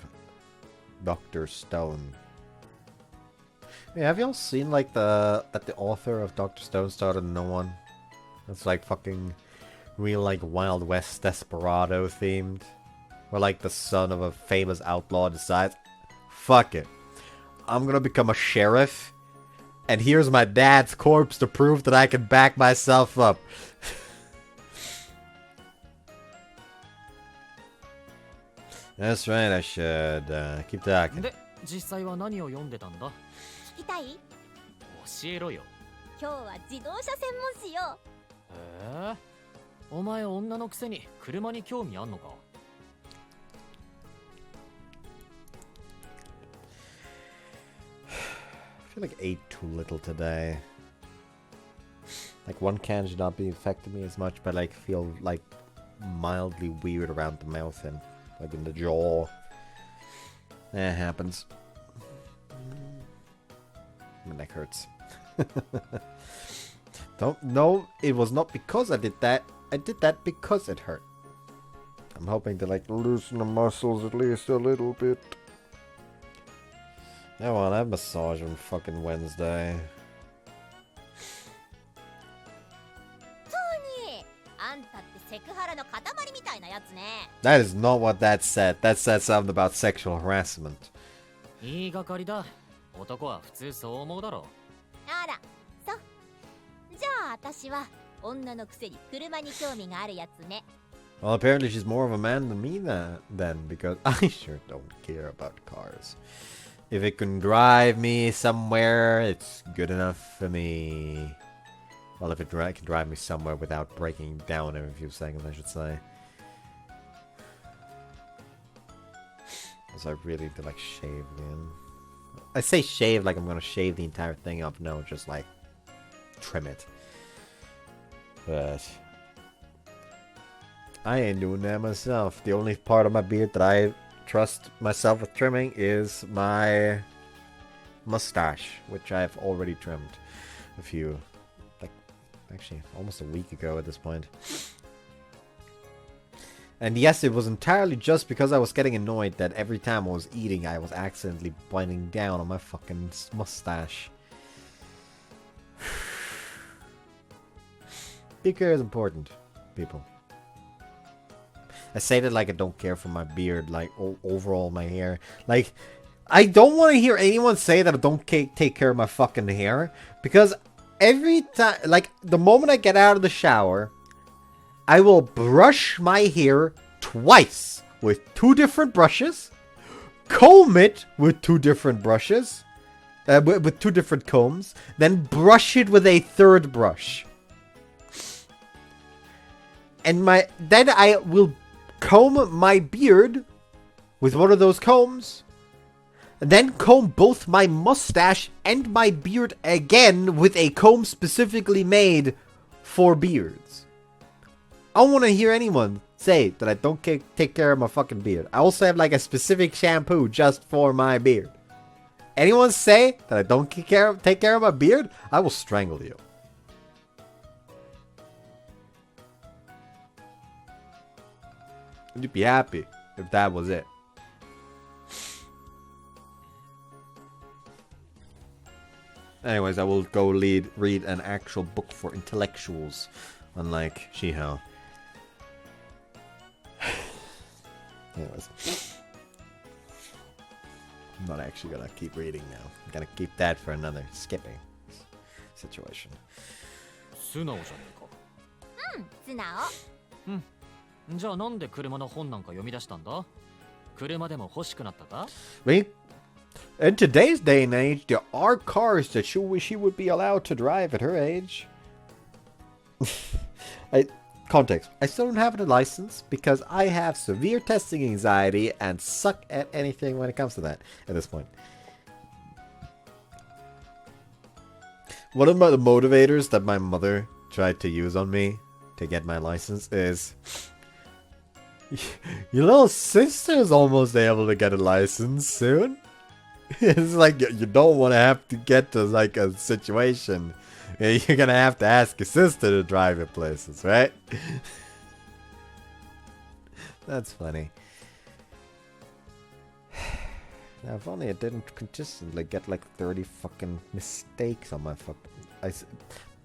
S1: Dr. Stone. Hey, have y'all seen like that the author of Dr. Stone started no one? It's like fucking real like Wild West Desperado themed. Where like the son of a famous outlaw decides, fuck it, I'm gonna become a sheriff. And here's my dad's corpse to prove that I can back myself up. That's right, I should keep talking.
S3: で、実際は何を読んでたんだ？
S2: 聞きたい？
S3: 教えろよ。
S2: 今日は自動車専門誌よ。
S3: へえ。お前女のくせに車に興味あんのか？
S1: I feel like I ate too little today. Like one can should not be affecting me as much, but like feel like mildly weird around the mouth and like in the jaw. That happens. My neck hurts. No, it was not because I did that. I did that because it hurt. I'm hoping to like loosen the muscles at least a little bit. Yeah, well, I have massage on fucking Wednesday.
S2: Tony! あんたってセクハラの塊みたいなやつね。
S1: That is not what that said. That said something about sexual harassment.
S3: 言いがかりだ。男は普通そう思うだろ。
S2: あら、そう。じゃあ私は女のくせに車に興味があるやつね。
S1: Well, apparently she's more of a man than me then, because I sure don't care about cars. If it can drive me somewhere, it's good enough for me. Well, if it can drive me somewhere without breaking down every few seconds, I should say. So I really need to like shave again. I say shave like I'm gonna shave the entire thing up. No, just like trim it. But I ain't doing that myself. The only part of my beard that I trust myself with trimming is my mustache, which I've already trimmed a few, like, actually almost a week ago at this point. And yes, it was entirely just because I was getting annoyed that every time I was eating, I was accidentally biting down on my fucking mustache. Beard care is important, people. I say that like I don't care for my beard, like overall my hair. Like, I don't want to hear anyone say that I don't take care of my fucking hair. Because every time, like, the moment I get out of the shower, I will brush my hair twice with 2 different brushes, comb it with 2 different brushes, with 2 different combs, then brush it with a 3rd brush. And then I will comb my beard with one of those combs, and then comb both my mustache and my beard again with a comb specifically made for beards. I don't want to hear anyone say that I don't take care of my fucking beard. I also have like a specific shampoo just for my beard. Anyone say that I don't take care of my beard, I will strangle you. You'd be happy if that was it. Anyways, I will go read an actual book for intellectuals, unlike Shiho. Anyways. I'm not actually gonna keep reading now. I'm gonna keep that for another skipping situation.
S3: 素直じゃねえか。
S2: 素直。
S3: じゃあなんで車の本なんか読み出したんだ？車でも欲しくなったか？
S1: In today's day and age, there are cars that she would be allowed to drive at her age. Context. I still don't have a license because I have severe testing anxiety and suck at anything when it comes to that at this point. One of the motivators that my mother tried to use on me to get my license is... Your little sister's almost able to get a license soon. It's like you don't want to have to get to like a situation where you're gonna have to ask your sister to drive you places, right? That's funny. Now, if only I didn't consistently get like 30 fucking mistakes on my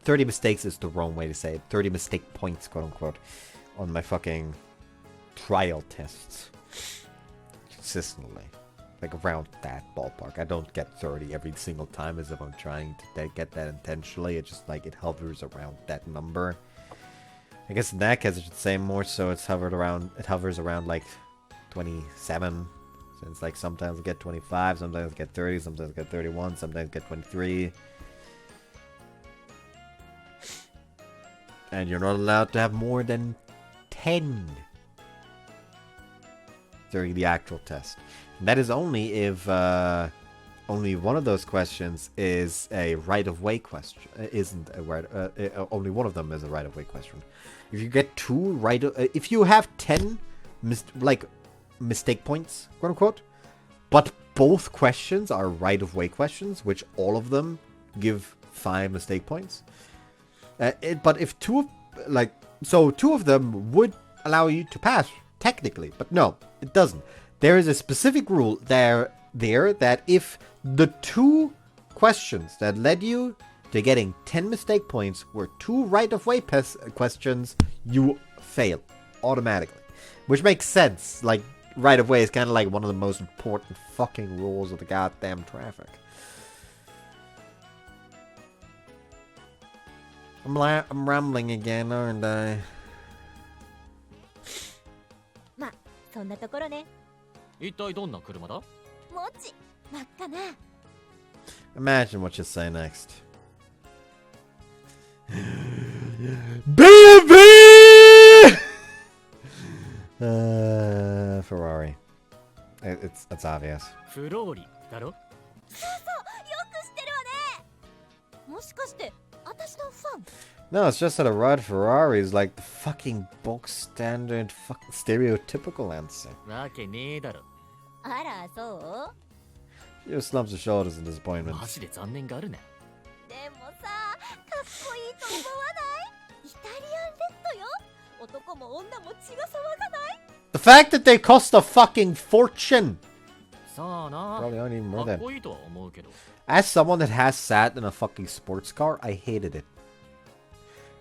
S1: 30 mistakes is the wrong way to say it. 30 mistake points, quote unquote, on my fucking trial tests. Consistently. Like around that ballpark. I don't get 30 every single time as if I'm trying to get that intentionally. It's just like it hovers around that number. I guess in that case I should say more so it hovers around like 27. Since like sometimes I get 25, sometimes I get 30, sometimes I get 31, sometimes I get 23. And you're not allowed to have more than 10 during the actual test. And that is only if only one of those questions is a right-of-way question. Isn't a right? Only one of them is a right-of-way question. If you get if you have 10 mistake points, quote unquote, but both questions are right-of-way questions, which all of them give 5 mistake points. But if two of them would allow you to pass technically, but no, it doesn't. There is a specific rule there that if the 2 questions that led you to getting 10 mistake points were 2 right-of-way questions, you fail automatically. Which makes sense. Like, right-of-way is kind of like one of the most important fucking rules of the goddamn traffic. I'm rambling again, aren't I?
S2: まあそんなところね。
S3: 一体どんな車だ？
S2: もち真っ赤な。
S1: Imagine what you say next. B&B! Ferrari. It's obvious.
S3: フローリだろ。
S2: よく知ってるわね。もしかして私のファン？
S1: No, it's just that a red Ferrari is like the fucking bulk standard fucking stereotypical answer.
S3: わけねえだろ。
S2: あらそう？
S1: She just slumps her shoulders in disappointment.
S3: マジで残念があるね。
S2: でもさ、かっこいいと思わない？イタリアンレッドよ。男も女も血が騒がない？
S1: The fact that they cost a fucking fortune!
S3: さあな。
S1: Probably not even more
S3: かっ
S1: than.
S3: こいいとは思うけど。
S1: As someone that has sat in a fucking sports car, I hated it.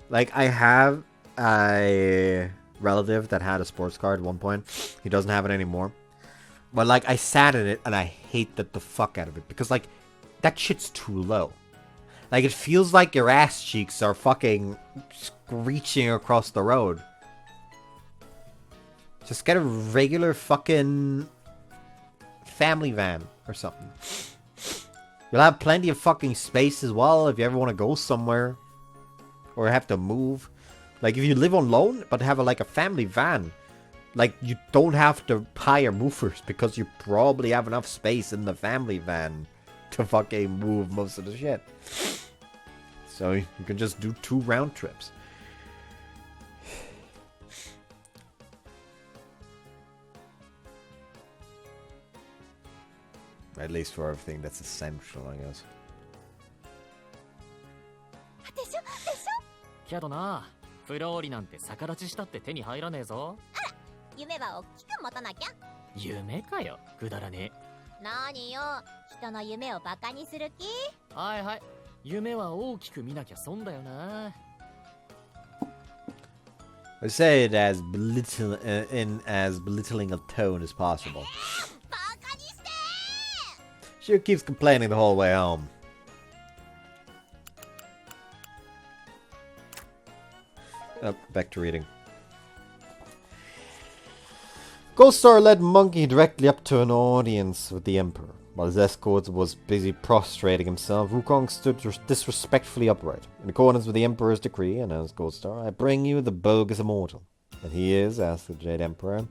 S1: Like, I have a relative that had a sports car at one point. He doesn't have it anymore. But, like, I sat in it and I hated the fuck out of it. Because, like, that shit's too low. Like, it feels like your ass cheeks are fucking screeching across the road. Just get a regular fucking family van or something. You'll have plenty of fucking space as well if you ever want to go somewhere. Or have to move. Like, if you live alone, but have like a family van. Like, you don't have to hire movers because you probably have enough space in the family van to fucking move most of the shit. So, you can just do 2 round trips. At least for everything that's essential, I guess.
S2: でしょでしょ？
S3: けどな、フローリなんて逆立ちしたって手に入らねえぞ。
S2: 夢は大きく持たなきゃ。
S3: 夢かよ、くだらねえ。
S2: なによ、人の夢をバカにする気？
S3: はいはい、夢は大きく見なきゃ損だよな。
S1: I say it as in as belittling a tone as possible.
S2: バカにして！
S1: She keeps complaining the whole way home. Oh, back to reading. Ghost Star led Monkey directly up to an audience with the Emperor. While his escort was busy prostrating himself, Wukong stood disrespectfully upright. In accordance with the Emperor's decree, announced Ghost Star, I bring you the bogus immortal. And he is, asked the Jade Emperor.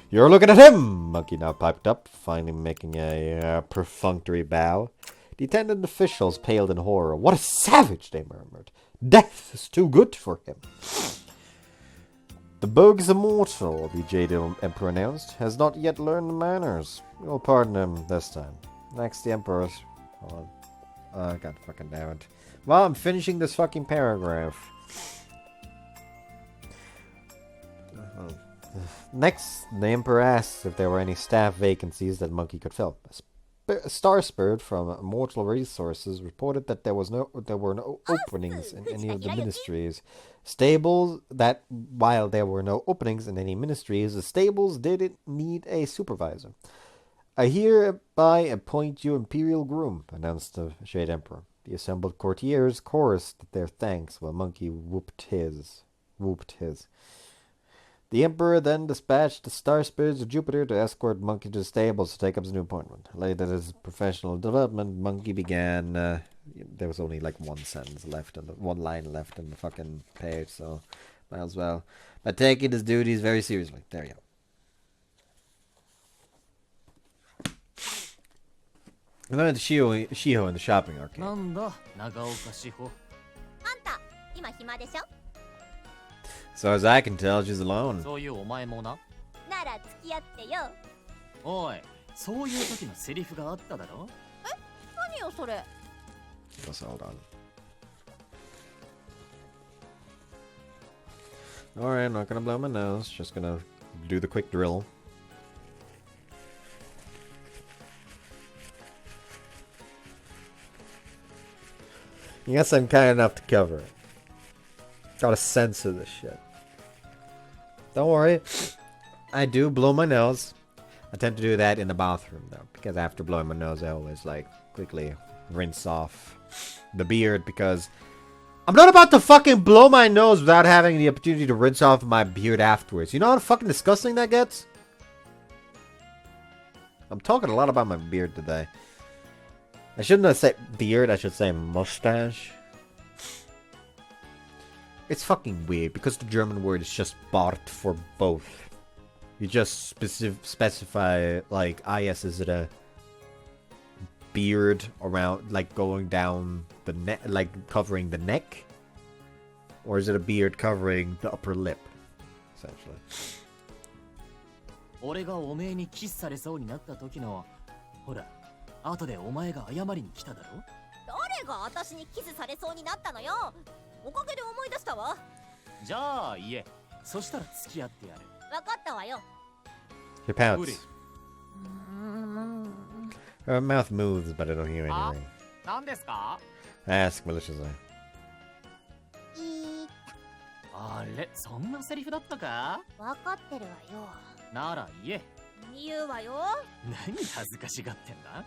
S1: You're looking at him! Monkey now piped up, finally making a perfunctory bow. The attendant officials paled in horror. What a savage, they murmured. Death is too good for him. The bogus immortal, the Jade Emperor announced, has not yet learned the manners. We'll pardon him this time. Next, the Emperor's... Hold on. God fucking damn it. Well, I'm finishing this fucking paragraph. Next, the Emperor asked if there were any staff vacancies that Monkey could fill. A Star Spirit from Immortal Resources reported that there were no openings in any of the ministries. While there were no openings in any ministries, the stables didn't need a supervisor. I hereby appoint you Imperial Groom, announced the Shade Emperor. The assembled courtiers chorused their thanks while Monkey whooped his. The Emperor then dispatched the Star Spirits of Jupiter to escort Monkey to the stables to take up his new appointment. Later in his professional development, Monkey began... there was only like one line left in the fucking page, so might as well. By taking his duties very seriously. There you go. And then Shiho in the shopping arcade.
S3: なんだ、長岡志保。
S2: あんた、今暇でしょ？
S1: So as I can tell, she's alone.
S3: そういうお前もな。
S2: なら付き合ってよ。
S3: おい、そういう時のセリフがあっただろ。
S2: 何よそれ。
S1: Just hold on. Alright, I'm not gonna blow my nose. Just gonna do the quick drill. I guess I'm kind enough to cover it. Gotta censor this shit. Don't worry. I do blow my nose. I tend to do that in the bathroom though, because after blowing my nose I always like quickly rinse off the beard, because I'm not about to fucking blow my nose without having the opportunity to rinse off my beard afterwards. You know how fucking disgusting that gets? I'm talking a lot about my beard today. I shouldn't have said beard, I should say mustache. It's fucking weird because the German word is just Bart for both. You just specify, like, yes, is it a beard around, like, going down the neck, like, covering the neck? Or is it a beard covering the upper lip, essentially?
S3: 俺がおめえにキスされそうになった時の、ほら、後でお前が謝りに来ただろ？
S2: 誰が私にキスされそうになったのよ。おかげで思い出したわ。
S3: じゃあ言え。そしたら付き合ってやる。
S2: わかったわよ。
S1: He pouts. Her mouth moves, but I don't hear anything.
S3: 何ですか？
S1: I ask maliciously.
S3: あれ、そんなセリフだったか？
S2: わかってるわよ。
S3: なら言え。
S2: 言うわよ。
S3: 何恥ずかしがってんだ？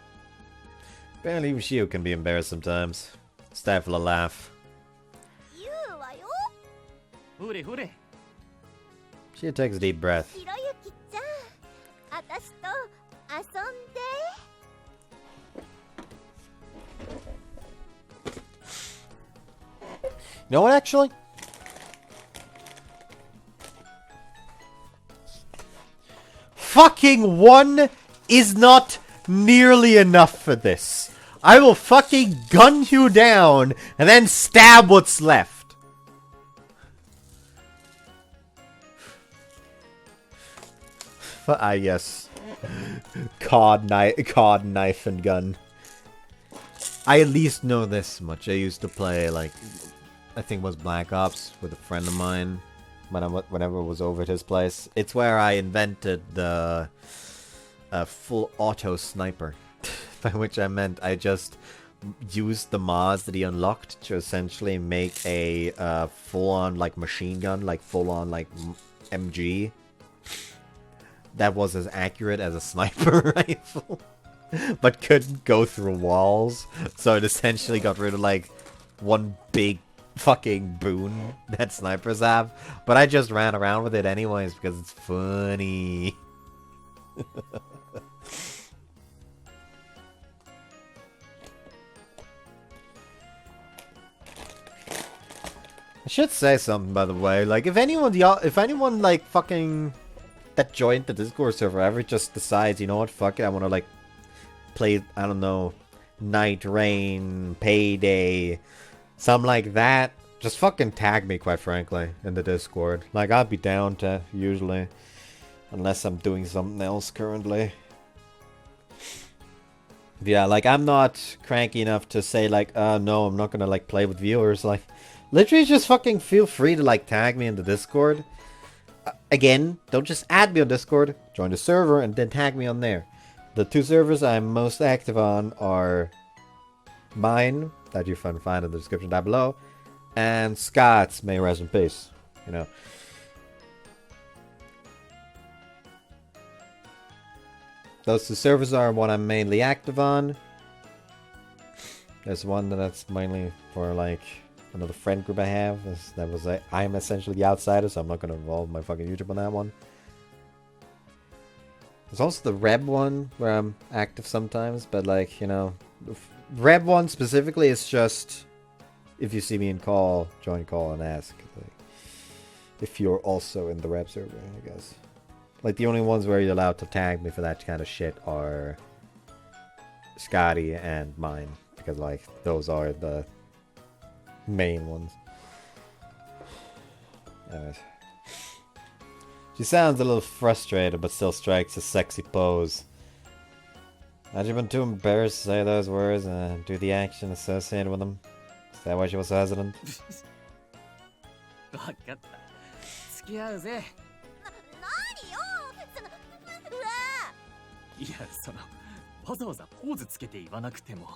S1: Apparently even Shio can be embarrassed sometimes. Stifle a laugh.
S2: 言うわよ。
S3: ほれほれ。
S1: Shio takes a deep breath.
S2: ひろゆきちゃん、私と遊んで。
S1: You know what, actually? Fucking one is not nearly enough for this. I will fucking gun you down and then stab what's left. Yes. Cod knife and gun. I at least know this much. I used to play, like, I think it was Black Ops with a friend of mine whenever I was over at his place. It's where I invented the full auto sniper. By which I meant I just used the mods that he unlocked to essentially make a full-on, like, machine gun, like full-on, like, MG. That was as accurate as a sniper rifle. But couldn't go through walls. So it essentially got rid of, like, one big fucking boon that snipers have. But I just ran around with it anyways because it's funny. I should say something, by the way. Like, if anyone, like, fucking that joined the Discord server ever just decides, you know what, fuck it, I want to, like, play, I don't know, Night Rain, Payday, something like that, just fucking tag me, quite frankly, in the Discord. Like, I'd be down to, usually, unless I'm doing something else currently. Yeah, like, I'm not cranky enough to say, like, no, I'm not gonna, like, play with viewers. Like, literally just fucking feel free to, like, tag me in the Discord. Again, don't just add me on Discord, join the server, and then tag me on there. The two servers I'm most active on are mine, that you can find in the description down below, and Scott's, may rest in peace, you know. Those two servers are what I'm mainly active on. There's one that's mainly for, like, another friend group I have. That was I'm essentially the outsider, so I'm not gonna involve my fucking YouTube on that one. There's also the Reb one where I'm active sometimes, but, like, you know, the Reb one specifically is just if you see me in call, join call and ask, like, if you're also in the Reb server, I guess. Like, the only ones where you're allowed to tag me for that kind of shit are Scotty and mine, because, like, those are the main ones. Anyways. She sounds a little frustrated, but still strikes a sexy pose. Had you been too embarrassed to say those words and do the action associated with them? Is that why she was hesitant?
S3: わかった。付き合うぜ。
S2: なによ、うわ。
S3: いや、わざわざポーズつけて言わなくても。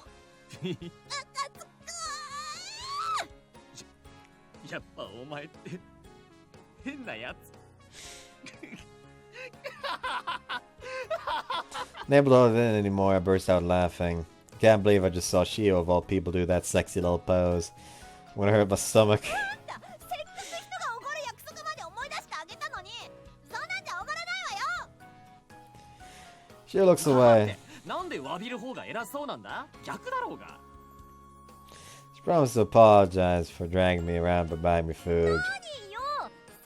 S3: やっぱお前って変なやつ。
S1: Unable to hold it in anymore, I burst out laughing. Can't believe I just saw Shio of all people do that sexy little pose. I'm gonna hurt my stomach. Shio looks away. She promised to apologize for dragging me around but buying me food.
S2: 何よ、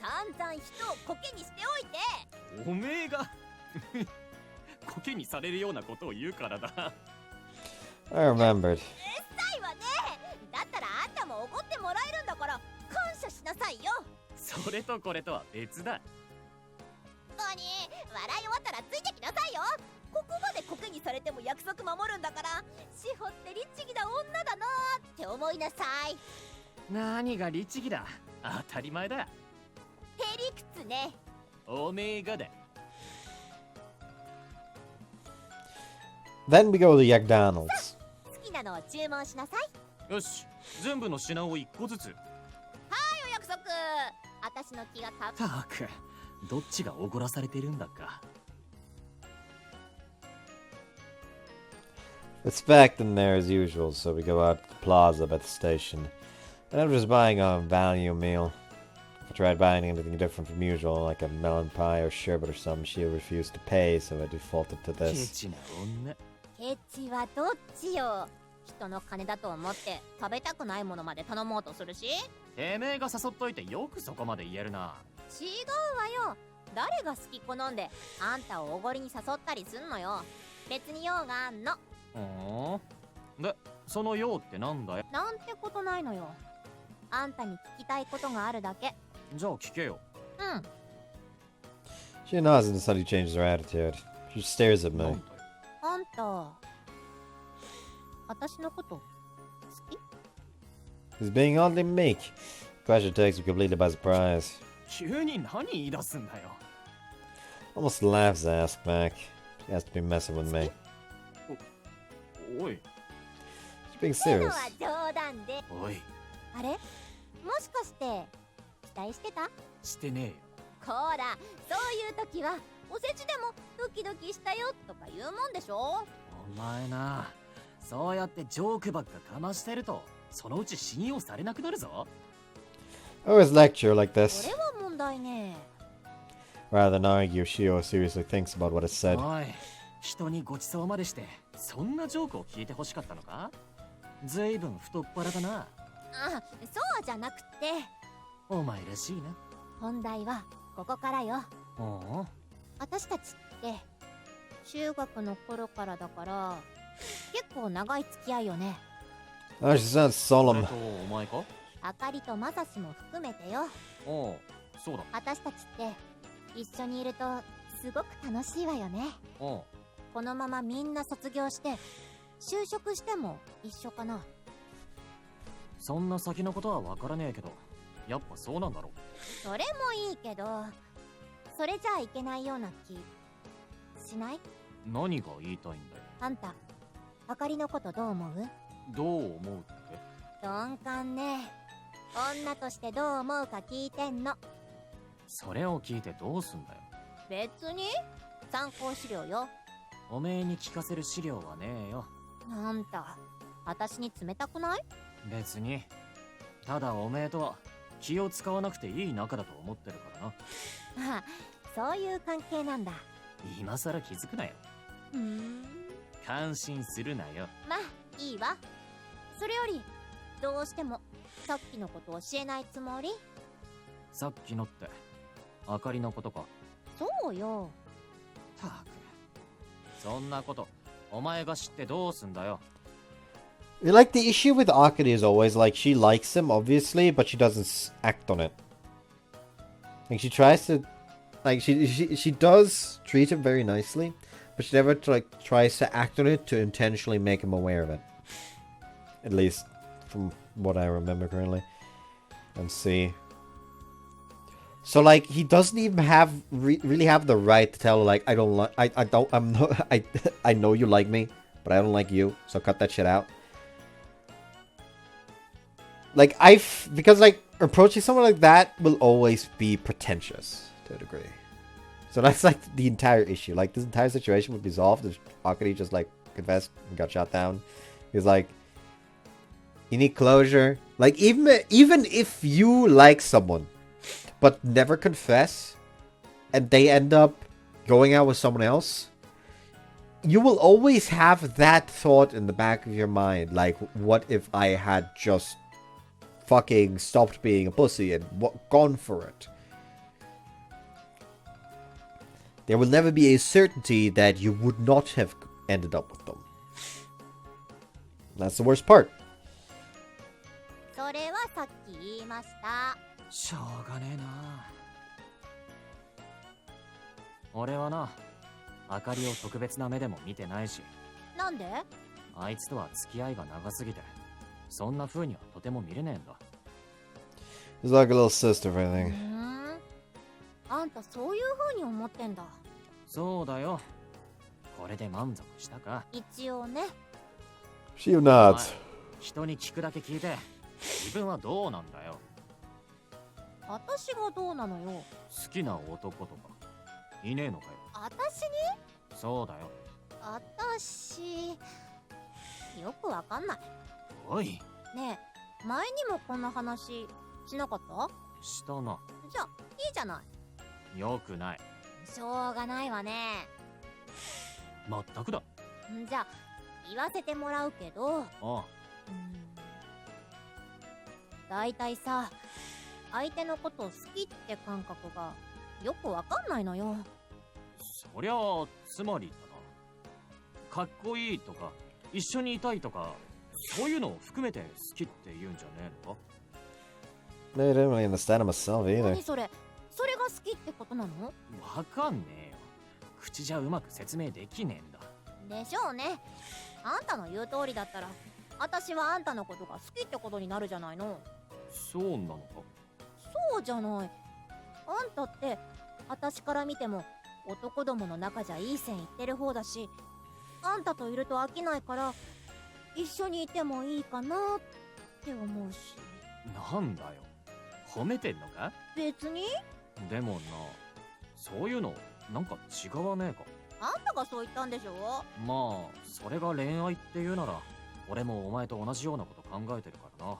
S2: 散々人をコケにしておいて。
S3: おめえがコケにされるようなことを言うからだ。
S1: I remembered.
S2: うっさいわね。だったらあんたもおごってもらえるんだから感謝しなさいよ。
S3: それとこれとは別だ。
S2: 何、笑い終わったらついてきなさいよ。ここまでコケにされても約束守るんだから、志保って律儀な女だなって思いなさい。
S3: 何が律儀だ。当たり前だ。
S2: へりくつね。
S3: おめえがだ。
S1: Then we go to McDonald's.
S2: 好きなのを注文しなさい。
S3: よし、全部の品を1個ずつ。
S2: お約束。私の気がた
S3: たく、どっちがおごらされてるんだか。
S1: It's packed in there as usual, so we go out to the plaza by the station. And I'm just buying a value meal. If I tried buying anything different from usual, like a melon pie or sherbet or something, she refused to pay, so I defaulted to
S3: ケ
S1: this.
S3: チな女。
S2: ケチはどっちよ。人の金だと思って食べたくないものまで頼もうとするし。
S3: てめえが誘っといてよくそこまで言えるな。
S2: 違うわよ。誰が好き好んであんたをおごりに誘ったりすんのよ。別に用があんの。
S3: で、その用ってなんだよ。
S2: なんてことないのよ。あんたに聞きたいことがあるだけ。
S3: じゃあ聞けよ。
S2: うん。
S1: She nods and suddenly changes her attitude. She stares at
S3: なん
S1: me.
S3: だよ。
S2: あんた、私のこと好き？
S1: He's being oddly meek. The question takes me completely by surprise.
S3: 急に何言い出すんだよ。
S1: Almost laughs to ask back. She has to be messing with me.
S3: おい、
S1: She's being
S2: っての
S1: serious.
S2: は冗談で。
S3: おい、
S2: あれ？もしかして期待してた？
S3: してねえよ。
S2: こら、そういう時はおせちでもドキドキしたよとか言うもんでしょ。
S3: お前な、そうやってジョークばっかかましてると、そのうち信用されなくなるぞ。
S1: I always lecture like
S2: こ
S1: this.
S2: れは問題ね。
S1: Rather than argue, Shio seriously thinks about what is said.
S3: おい、人にごちそうまでして、そんなジョークを聞いてほしかったのか？ずいぶん太っ腹だな。
S2: あ、そうじゃなくて、
S3: お前らしいな。
S2: 本題はここからよ。
S3: おお、
S2: 私たちって中学の頃からだから結構長い付き合いよね。
S1: Oh, she sounds solemn.
S3: お前か？
S2: あかりとまさしも含めてよ。
S3: おう、そうだ。
S2: 私たちって一緒にいるとすごく楽しいわよね。
S3: おう、
S2: このままみんな卒業して就職しても一緒かな。
S3: そんな先のことは分からねえけど、やっぱそうなんだろ
S2: それもいいけど、それじゃあいけないような気しない？
S3: う。何が言いたいんだよ。
S2: あんた、あかりのことどう思う？
S3: どう思うって？
S2: 鈍感ね。女としてどう思うか聞いてんの。
S3: それを聞いてどうすんだよ。
S2: 別に参考資料よ。
S3: おめえに聞かせる資料はねえよ。
S2: あんた、私に冷たくない？
S3: 別に。ただおめえとは気を使わなくていい仲だと思ってるからな。
S2: あ、そういう関係なんだ。
S3: 今さら気づくなよ。感心するなよ。
S2: まあいいわ。それよりどうしてもさっきのこと教えないつもり？
S3: さっきのってあかりのことか。
S2: そうよ。
S3: たく、そんなことお前が知ってどうすんだよ。
S1: Like, the issue with Akari is always, like, she likes him, obviously, but she doesn't act on it. Like, she tries to... Like, she does treat him very nicely, but she never, like, tries to act on it to intentionally make him aware of it. At least, from what I remember currently. And see. So, like, he doesn't even have... really have the right to tell her, like, I don't like... I don't... I'm not... I know you like me, but I don't like you, so cut that shit out. Like, because, like, approaching someone like that will always be pretentious, to a degree. So that's, like, the entire issue. Like, this entire situation would be solved if Akari just, like, confessed and got shot down. He's like, you need closure. Like, even if you like someone, but never confess, and they end up going out with someone else, you will always have that thought in the back of your mind. Like, what if I had just fucking stopped being a pussy and gone for it? There will never be a certainty that you would not have ended up with them. That's the worst part.
S2: それはさっき言いました。
S3: しょうがねえな。俺はな、あかりを特別な目でも見てないし。
S2: なんで？
S3: あいつとは付き合いが長すぎて、そんな風にはとても見れねえんだ。
S1: He's like a little sister, if anything.
S2: あんたそういう風に思ってんだ。
S3: そうだよ。これで満足したか？
S2: 一応ね。
S1: She nods.
S3: 人に聞くだけ聞いて、自分はどうなんだよ。
S2: 私がどうなのよ。
S3: 好きな男とかいねえのかよ。
S2: 私に？
S3: そうだよ。
S2: 私よくわかんない。
S3: おい。
S2: ねえ、前にもこんな話しなかった？
S3: したな。
S2: じゃあいいじゃない。
S3: よくない。
S2: しょうがないわね。
S3: まったくだ。
S2: じゃあ言わせてもらうけど、
S3: ああ。
S2: だいたいさ、相手のことを好きって感覚がよくわかんないのよ。
S3: そりゃあ、つまりだな。かっこいいとか一緒にいたいとか、そういうのを含めて好きって言うんじゃねえのか。
S1: No, I didn't really understand it myself either.
S2: 何それ？それが好きってことなの？
S3: わかんねえよ。口じゃうまく説明できねえんだ。
S2: でしょうね。あんたの言う通りだったら、私はあんたのことが好きってことになるじゃないの。
S3: そうなのか。
S2: そうじゃない。あんたって私から見ても男どもの中じゃいい線いってる方だし、あんたといると飽きないから一緒にいてもいいかなって思うし。
S3: なんだよ、褒めてんのか？
S2: 別に。
S3: でもな、そういうのなんか違わねえか。
S2: あんたがそう言ったんでしょ。
S3: まあそれが恋愛っていうなら、俺もお前と同じようなこと考えてるからな。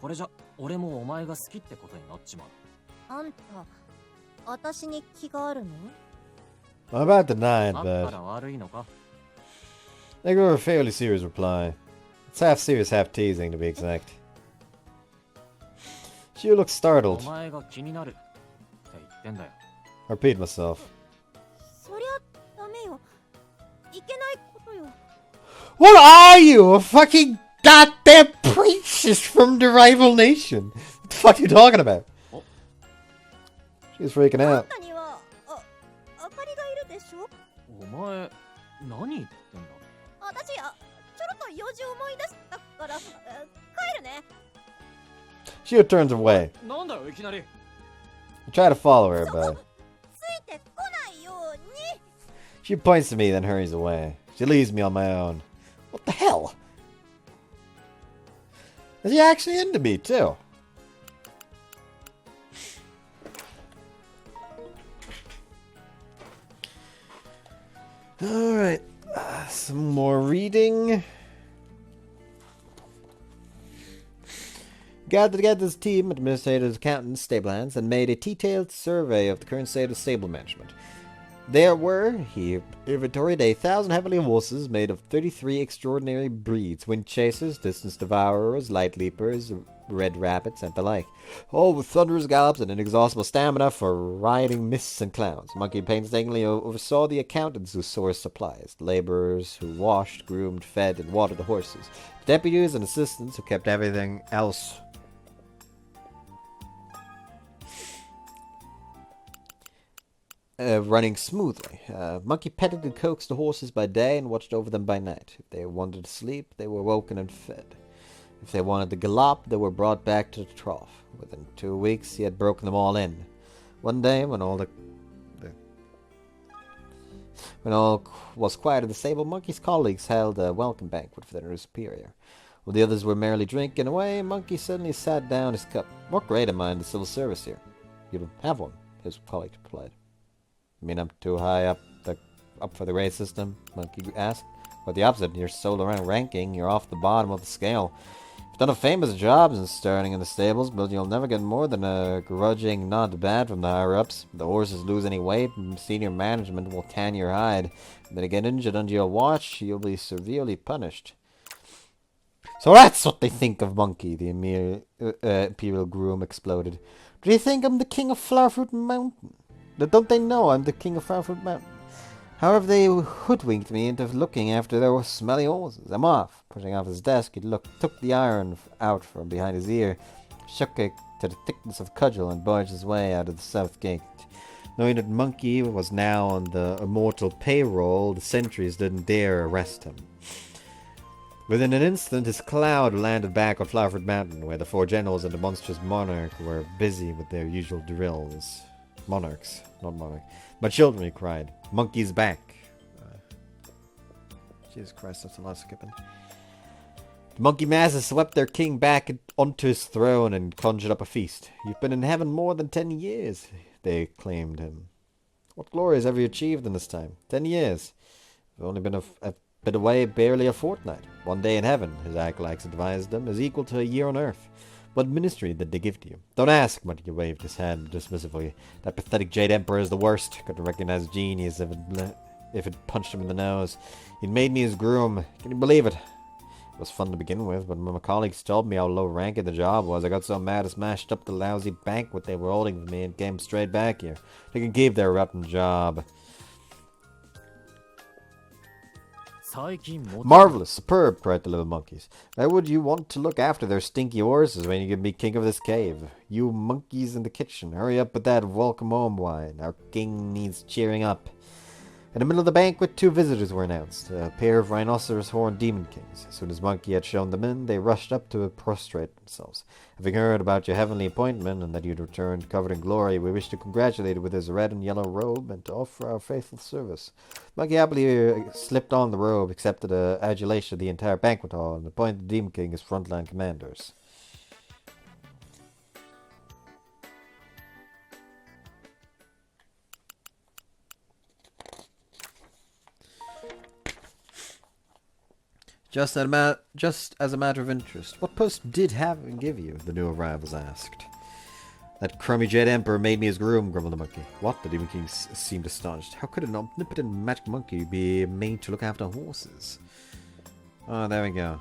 S3: これじゃ俺もお前が好きってことになっちまう。
S2: あんた私に気があるの？
S1: I'm about to deny it,
S3: あった
S1: but
S3: ら悪いのか。
S1: I gave her a fairly serious reply. It's half serious, half teasing, to be exact. She looks
S3: お
S1: startled.
S3: 前が気になるって言ってんだよ。
S1: I repeat myself.
S2: そりゃダメよ。いけないことよ。
S1: What are you? A fucking goddamn princess from the rival nation? What the fuck are you talking about?
S3: Oh.
S1: She's freaking
S2: あん
S1: out.
S2: たにはあかりがいるでしょ。
S3: お前何言ってんだ。
S2: 私ちょろっと用事思い出したから帰るね。
S1: She turns away.
S3: なんだよいきなり。
S1: I try to follow her,
S2: そこ
S1: but
S2: ついてこないように。
S1: she points to me, then hurries away. She leaves me on my own. What the hell? Is he actually into me, too? Alright. Some more reading. Gathered together this team, administrators, accountants, stable hands, and made a detailed survey of the current state of stable management. There were, he inventoried 1,000 heavily horses made of 33 extraordinary breeds, wind chasers, distance devourers, light leapers, red rabbits, and the like, all with thunderous gallops and inexhaustible stamina for riding mists and clouds. Monkey painstakingly oversaw the accountants who sourced supplies, the laborers who washed, groomed, fed, and watered the horses, the deputies and assistants who kept everything else running smoothly. Monkey petted and coaxed the horses by day and watched over them by night. If they wanted to sleep, they were woken and fed. If they wanted to gallop, they were brought back to the trough. Within 2 weeks, he had broken them all in. One day, when all was quiet in the stable, Monkey's colleagues held a welcome banquet for their new superior. While the others were merrily drinking away, Monkey suddenly sat down his cup. What grade am I in the civil service here? You don't have one, his colleague replied. You mean I'm too high up for the grade system? Monkey asked. Or the opposite, you're so low ranking, you're off the bottom of the scale. If Done a famous job since starting in the stables, but you'll never get more than a grudging nod bad from the higher-ups. If the horses lose any weight, senior management will tan your hide. If they get injured under your watch, you'll be severely punished. So that's what they think of Monkey, the Imperial Groom exploded. Do you think I'm the king of Flowerfruit Mountain? Don't they know I'm the king of Flowerfruit Mountain? How have they hoodwinked me into looking after their smelly horses? I'm off. Pushing off his desk, he took the iron out from behind his ear, shook it to the thickness of cudgel, and barged his way out of the south gate. Knowing that Monkey was now on the immortal payroll, the sentries didn't dare arrest him. Within an instant, his cloud landed back on Flowerfruit Mountain, where the 4 generals and the monstrous monarch were busy with their usual drills. Monarchs, not monarch. My children, he cried. Monkey's back. Jesus Christ, that's a lot of skipping. The monkey masses swept their king back onto his throne and conjured up a feast. You've been in heaven more than 10 years, they acclaimed him. What glories have you achieved in this time? 10 years. You've only been away barely a fortnight. 1 day in heaven, his acolytes advised them, is equal to a year on earth. What ministry did they give to you? Don't ask, Monkey waved his hand dismissively. That pathetic Jade Emperor is the worst. Couldn't recognize genius if it punched him in the nose. He'd made me his groom. Can you believe it? It was fun to begin with, but when my colleagues told me how low ranking the job was, I got so mad I smashed up the lousy banquet they were holding for me and came straight back here. They can keep their rotten job. Marvelous, superb, cried the little monkeys. Why would you want to look after their stinky horses when you can be king of this cave? You monkeys in the kitchen, hurry up with that welcome home wine. Our king needs cheering up. In the middle of the banquet, 2 visitors were announced, a pair of rhinoceros-horned demon kings. As soon as Monkey had shown them in, they rushed up to prostrate themselves. Having heard about your heavenly appointment and that you'd returned covered in glory, we wish to congratulate you with his red and yellow robe and to offer our faithful service. Monkey happily slipped on the robe, accepted adulation of the entire banquet hall, and appointed the demon king as frontline commanders. Just as a matter of interest, what post did Heaven give you? The new arrivals asked. That crummy Jade Emperor made me his groom, grumbled the monkey. What? The Demon King seemed astonished. How could an omnipotent magic monkey be made to look after horses? Oh, there we go.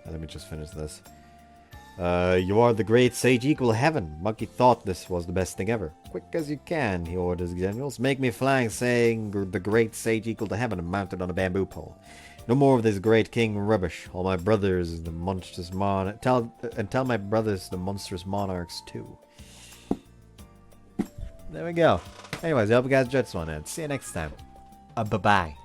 S1: Let me just finish this. You are the great sage equal heaven. Monkey thought this was the best thing ever. Quick as you can, he ordered his generals. Make me flying, saying the great sage equal to heaven and mounted on a bamboo pole. No more of this great king rubbish. All my brothers, the monstrous tell my brothers, the monstrous monarchs too. There we go. Anyways, I hope you guys enjoyed this one, and see you next time. Bye-bye.